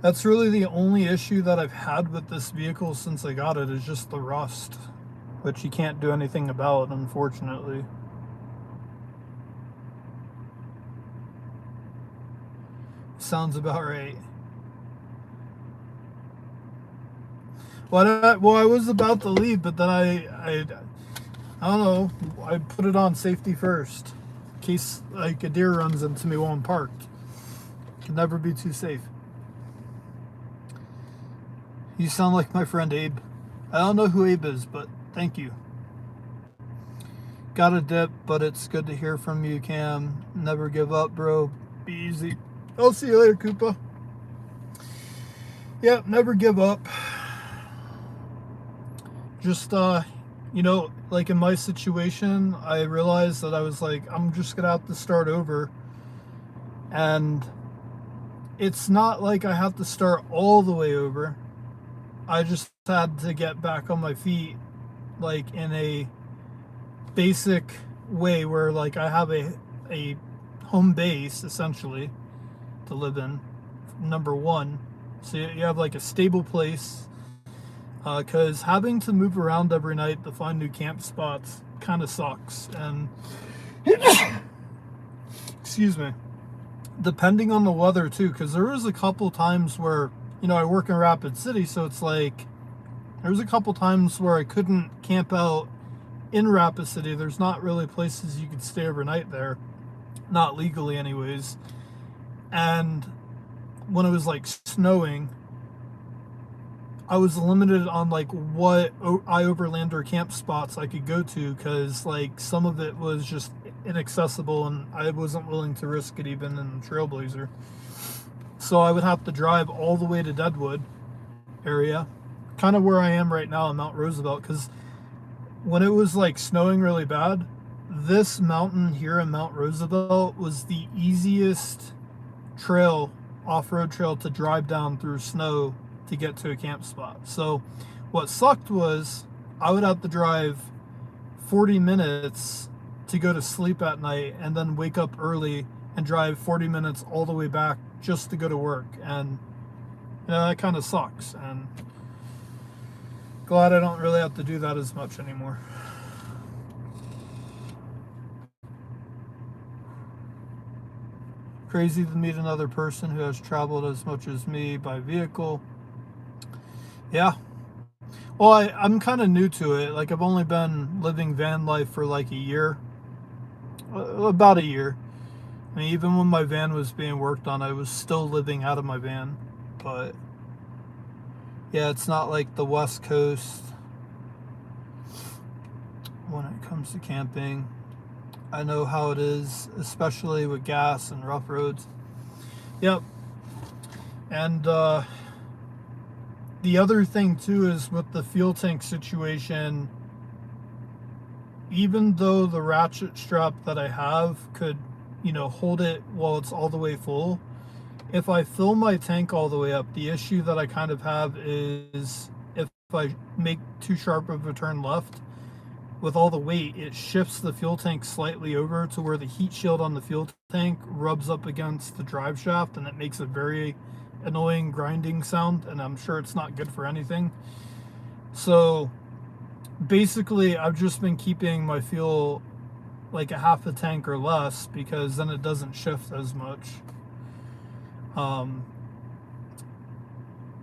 that's really the only issue that I've had with this vehicle since I got it, is just the rust, which you can't do anything about, unfortunately. Sounds about right. Well, I was about to leave, but then I don't know. I put it on safety first, in case like a deer runs into me while I'm parked. Can never be too safe. You sound like my friend Abe. I don't know who Abe is, but thank you. Got a dip, but it's good to hear from you, Cam. Never give up, bro. Be easy. I'll see you later, Koopa. Yep, never give up. Just, like in my situation, I realized that I was like, I'm just going to have to start over. And it's not like I have to start all the way over. I just had to get back on my feet, like in a basic way where like I have a home base essentially to live in, number one. So you have like a stable place, because having to move around every night to find new camp spots kind of sucks. And excuse me, depending on the weather too, because there was a couple times where, I work in Rapid City, so it's like there was a couple times where I couldn't camp out in Rapid City. There's not really places you could stay overnight there, not legally anyways. And when it was like snowing, I was limited on like what iOverlander camp spots I could go to, because like some of it was just inaccessible and I wasn't willing to risk it even in Trailblazer. So I would have to drive all the way to Deadwood area, kind of where I am right now in Mount Roosevelt, because when it was like snowing really bad, this mountain here in Mount Roosevelt was the easiest trail, off-road trail, to drive down through snow to get to a camp spot. So what sucked was I would have to drive 40 minutes to go to sleep at night and then wake up early and drive 40 minutes all the way back just to go to work. And that kind of sucks, and glad I don't really have to do that as much anymore. Crazy to meet another person who has traveled as much as me by vehicle. Yeah. Well, I'm kind of new to it. Like, I've only been living van life for like a year. About a year. I mean, even when my van was being worked on, I was still living out of my van. But yeah, it's not like the West Coast when it comes to camping. I know how it is, especially with gas and rough roads. Yep. And the other thing too is with the fuel tank situation, even though the ratchet strap that I have could, hold it while it's all the way full, if I fill my tank all the way up, the issue that I kind of have is if I make too sharp of a turn left, with all the weight, it shifts the fuel tank slightly over to where the heat shield on the fuel tank rubs up against the drive shaft, and it makes a very annoying grinding sound, and I'm sure it's not good for anything. So basically I've just been keeping my fuel like a half a tank or less, because then it doesn't shift as much.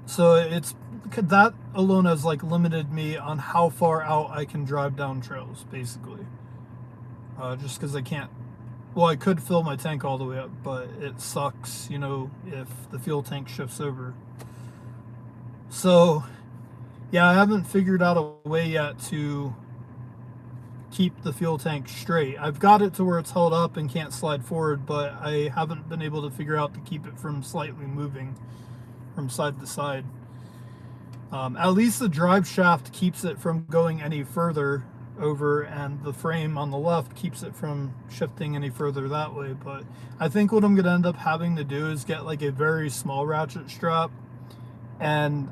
So it's that alone has like limited me on how far out I can drive down trails, basically. Just because I can't Well, I could fill my tank all the way up, but it sucks, you know, if the fuel tank shifts over. So, yeah, I haven't figured out a way yet to keep the fuel tank straight. I've got it to where it's held up and can't slide forward, but I haven't been able to figure out to keep it from slightly moving from side to side. At least the drive shaft keeps it from going any further over, and the frame on the left keeps it from shifting any further that way. But I think what I'm going to end up having to do is get like a very small ratchet strap, and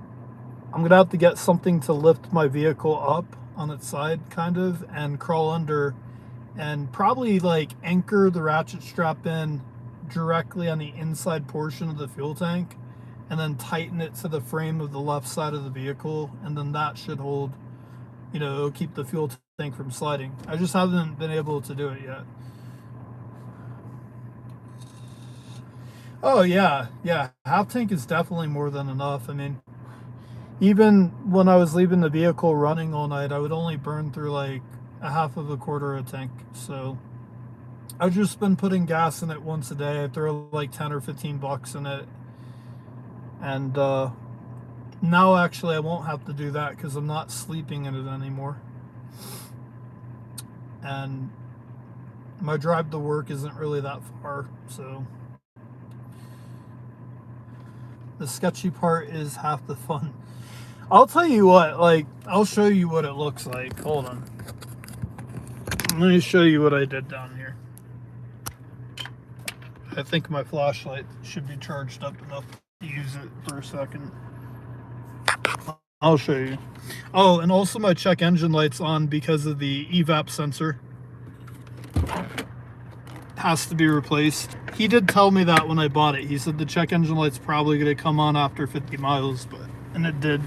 I'm going to have to get something to lift my vehicle up on its side kind of and crawl under and probably like anchor the ratchet strap in directly on the inside portion of the fuel tank and then tighten it to the frame of the left side of the vehicle, and then that should hold, you know, it'll keep the fuel tank from sliding. I just haven't been able to do it yet. Oh yeah, half tank is definitely more than enough. I mean, even when I was leaving the vehicle running all night, I would only burn through like a half of a quarter of a tank. So I've just been putting gas in it once a day. I throw like 10 or 15 bucks in it. And now actually I won't have to do that because I'm not sleeping in it anymore. And my drive to work isn't really that far, so the sketchy part is half the fun. I'll tell you what, like, I'll show you what it looks like. Hold on. Let me show you what I did down here. I think my flashlight should be charged up enough to use it for a second. I'll show you. Oh, and also my check engine light's on because of the evap sensor. Has to be replaced. He did tell me that when I bought it. He said the check engine light's probably going to come on after 50 miles, and it did.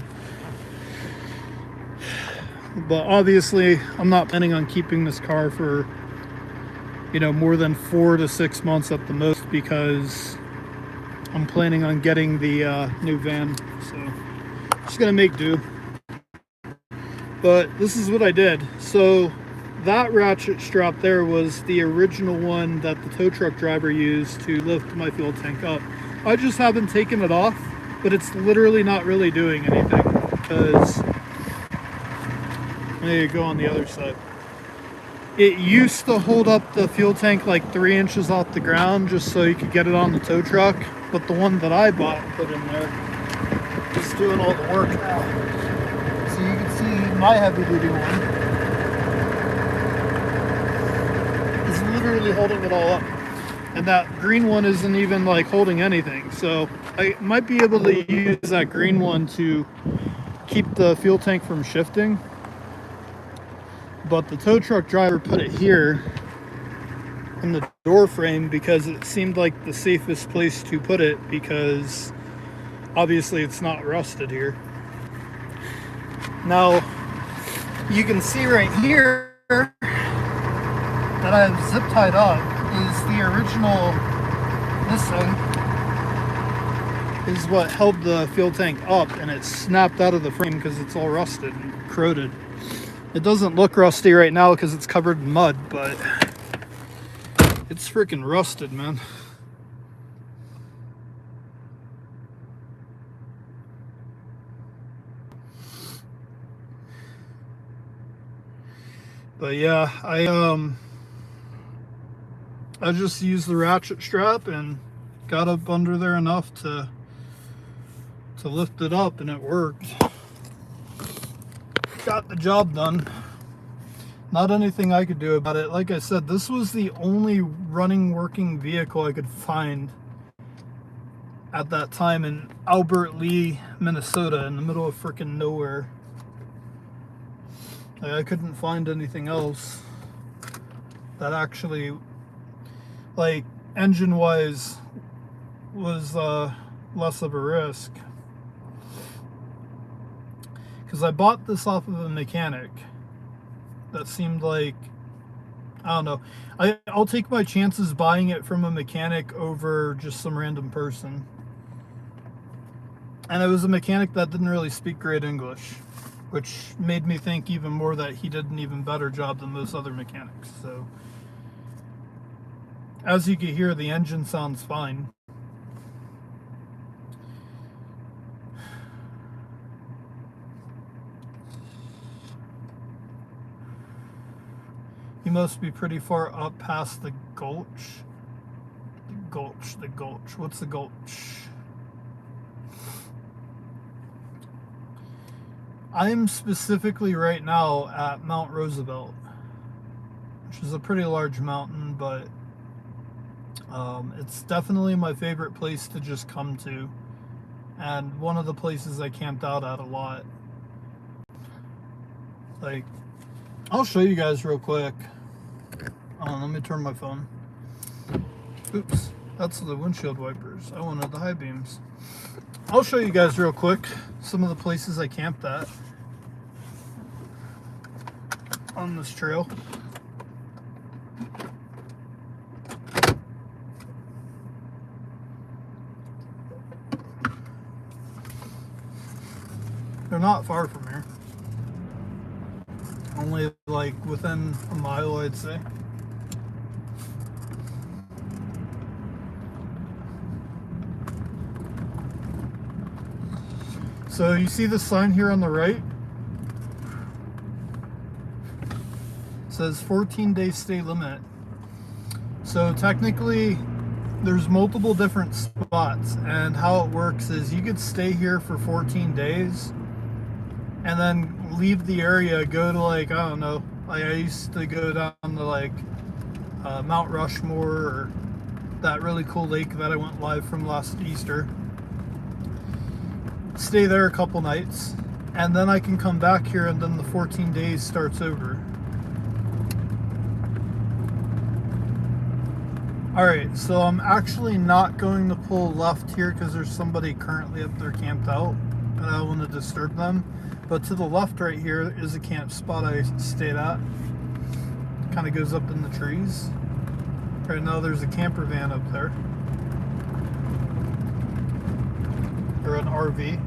But obviously, I'm not planning on keeping this car for, you know, more than 4 to 6 months at the most, because I'm planning on getting the new van. So just gonna make do. But this is what I did. So that ratchet strap there was the original one that the tow truck driver used to lift my fuel tank up. I just haven't taken it off, but it's literally not really doing anything, because there you go on the other side. It used to hold up the fuel tank like 3 inches off the ground just so you could get it on the tow truck, but the one that I bought and put in there is doing all the work now. So you can see my heavy duty one is literally holding it all up, and that green one isn't even like holding anything. So I might be able to use that green one to keep the fuel tank from shifting, but the tow truck driver put it here in the door frame because it seemed like the safest place to put it, because obviously it's not rusted here. Now you can see right here that I have zip tied up is the original. This thing is what held the fuel tank up, and it snapped out of the frame because it's all rusted and corroded. It doesn't look rusty right now because it's covered in mud, but it's freaking rusted, man. But yeah, I just used the ratchet strap and got up under there enough to lift it up, and it worked. Got the job done. Not anything I could do about it. Like I said, this was the only running, working vehicle I could find at that time in Albert Lee, Minnesota, in the middle of freaking nowhere. Like, I couldn't find anything else that actually, like, engine-wise was less of a risk. Because I bought this off of a mechanic that seemed like, I don't know, I'll take my chances buying it from a mechanic over just some random person. And it was a mechanic that didn't really speak great English, which made me think even more that he did an even better job than most other mechanics. So As you can hear, the engine sounds fine. You must be pretty far up past the gulch. The gulch. What's the gulch? I am specifically right now at Mount Roosevelt, which is a pretty large mountain, but it's definitely my favorite place to just come to, and one of the places I camped out at a lot. Like, I'll show you guys real quick. Let me turn my phone. Oops, that's the windshield wipers. I wanted the high beams. I'll show you guys real quick some of the places I camped at on this trail. They're not far from here. Only like within a mile, I'd say. So you see the sign here on the right? It says 14-day stay limit. So technically there's multiple different spots, and how it works is you could stay here for 14 days and then leave the area, go to like, I don't know, like I used to go down to like Mount Rushmore, or that really cool lake that I went live from last Easter. Stay there a couple nights, and then I can come back here, and then the 14 days starts over. Alright, so I'm actually not going to pull left here because there's somebody currently up there camped out, and I don't want to disturb them. But to the left right here is a camp spot I stayed at. Kind of goes up in the trees. Right now there's a camper van up there. Or an RV.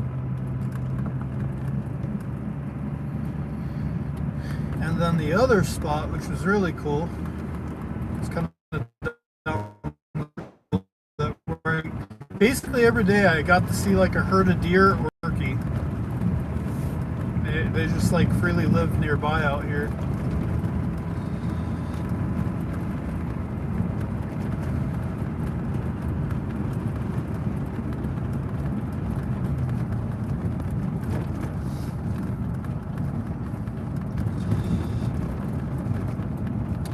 And then the other spot, which was really cool, it's kind of down that where basically every day I got to see like a herd of deer or turkey. They just like freely live nearby out here.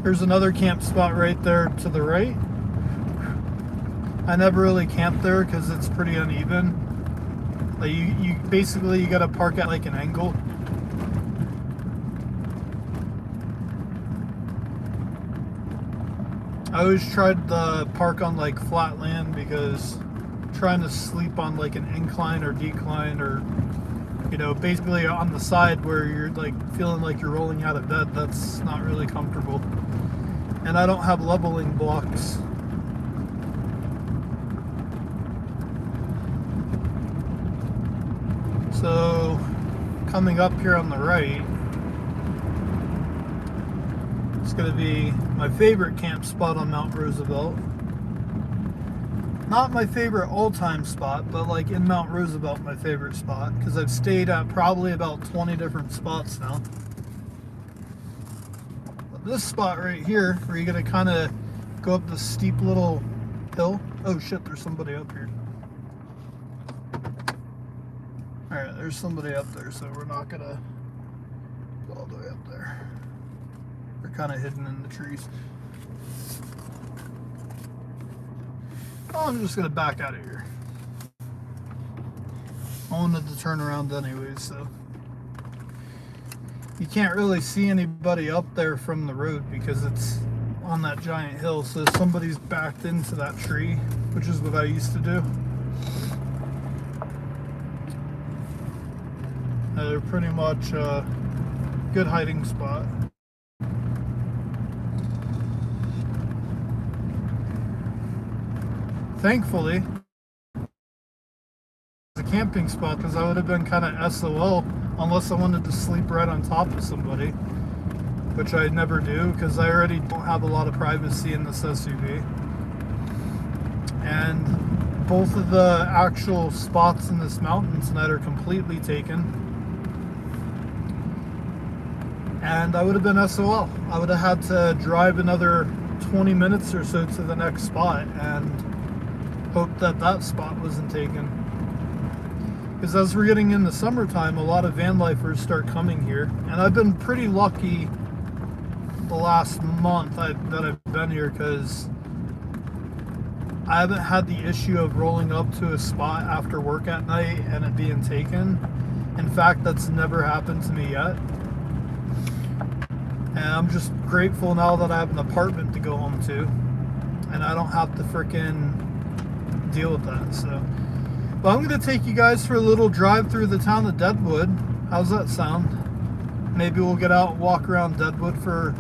There's another camp spot right there to the right. I never really camped there because it's pretty uneven. Like you basically you gotta park at like an angle. I always tried to park on like flat land because trying to sleep on like an incline or decline, or you know, basically on the side where you're like feeling like you're rolling out of bed, that's not really comfortable. And I don't have leveling blocks. So coming up here on the right, it's going to be my favorite camp spot on Mount Roosevelt. Not my favorite all-time spot, but like in Mount Roosevelt, my favorite spot, because I've stayed at probably about 20 different spots now. But this spot right here, where you're going to kind of go up this steep little hill. Oh shit, there's somebody up here. Alright, there's somebody up there, so we're not going to go all the way up there. They're kind of hidden in the trees. I'm just going to back out of here. I wanted to turn around anyways, so. You can't really see anybody up there from the road because it's on that giant hill, so somebody's backed into that tree, which is what I used to do. They're pretty much a good hiding spot. Thankfully, it's a camping spot, because I would have been kind of SOL unless I wanted to sleep right on top of somebody, which I never do because I already don't have a lot of privacy in this SUV. and both of the actual spots in this mountain tonight are completely taken. And I would have been SOL. I would have had to drive another 20 minutes or so to the next spot and hope that that spot wasn't taken. Because as we're getting into summertime, a lot of van lifers start coming here. And I've been pretty lucky the last month that I've been here, because I haven't had the issue of rolling up to a spot after work at night and it being taken. In fact, that's never happened to me yet. And I'm just grateful now that I have an apartment to go home to, and I don't have to frickin' deal with that. So, but I'm gonna take you guys for a little drive through the town of Deadwood. How's that sound? Maybe we'll get out and walk around Deadwood for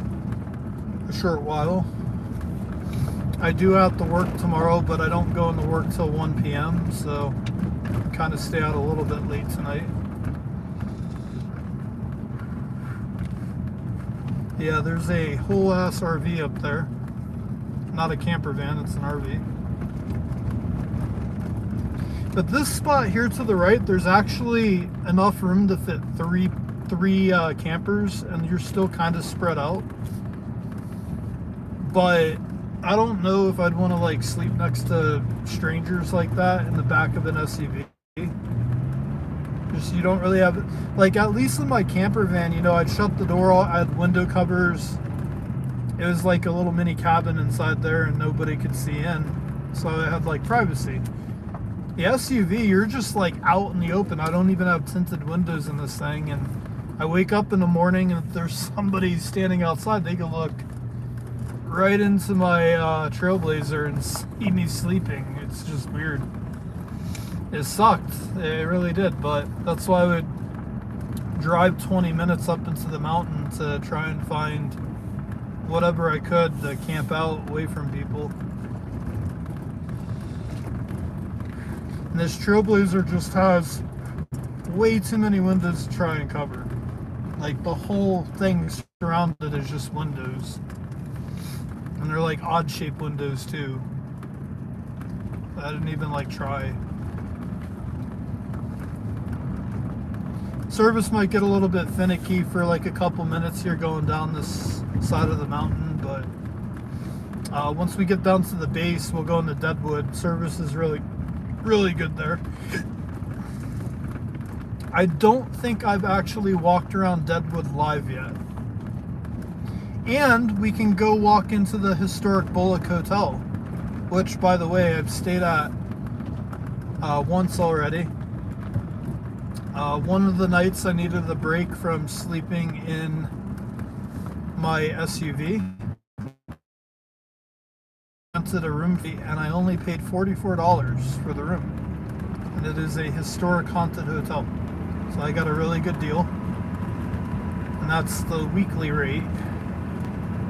a short while. I do have to work tomorrow, but I don't go into work till 1 p.m. So kind of stay out a little bit late tonight. Yeah, there's a whole ass RV up there. Not a camper van, it's an RV. But this spot here to the right, there's actually enough room to fit three campers, and you're still kind of spread out. But I don't know if I'd want to like sleep next to strangers like that in the back of an SUV. Just, you don't really have, like, at least in my camper van, you know, I'd shut the door, I had window covers. It was like a little mini cabin inside there and nobody could see in, so I had like privacy. The SUV, you're just like out in the open. I don't even have tinted windows in this thing, and I wake up in the morning and if there's somebody standing outside, they can look right into my Trailblazer and see me sleeping. It's just weird. It sucked, it really did, but that's why I would drive 20 minutes up into the mountain to try and find whatever I could to camp out away from people. And this Trailblazer just has way too many windows to try and cover. Like, the whole thing surrounded is just windows. And they're like odd shaped windows too. I didn't even like try. Service might get a little bit finicky for like a couple minutes here going down this side of the mountain, but once we get down to the base, we'll go into Deadwood. Service is really good there. I don't think I've actually walked around Deadwood live yet. And we can go walk into the historic Bullock Hotel, which, by the way, I've stayed at once already. One of the nights I needed a break from sleeping in my SUV. Rented a room fee, and I only paid $44 for the room. And it is a historic haunted hotel. So I got a really good deal. And that's the weekly rate,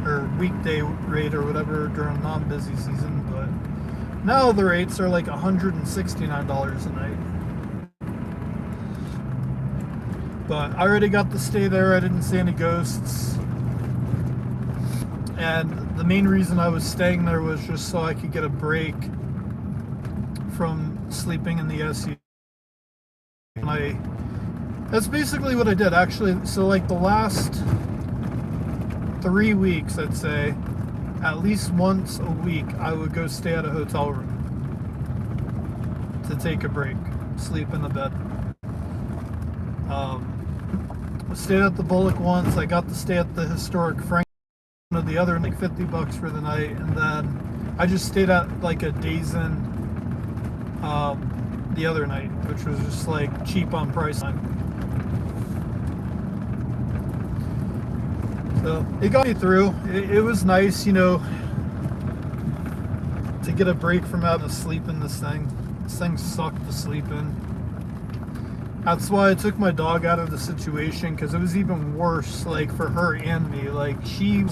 or weekday rate, or whatever, during non-busy season. But now the rates are like $169 a night. But I already got to stay there. I didn't see any ghosts. And the main reason I was staying there was just so I could get a break from sleeping in the SUV. That's basically what I did, actually. So like the last 3 weeks, I'd say, at least once a week, I would go stay at a hotel room to take a break, sleep in the bed. I stayed at the Bullock once. I got to stay at the historic Frank of the other, like $50 for the night, and then I just stayed at like a Days Inn the other night, which was just like cheap on price. So it got me through. It was nice, you know, to get a break from having to sleep in this thing. This thing sucked to sleep in. That's why I took my dog out of the situation, because it was even worse, like, for her and me. Like, she was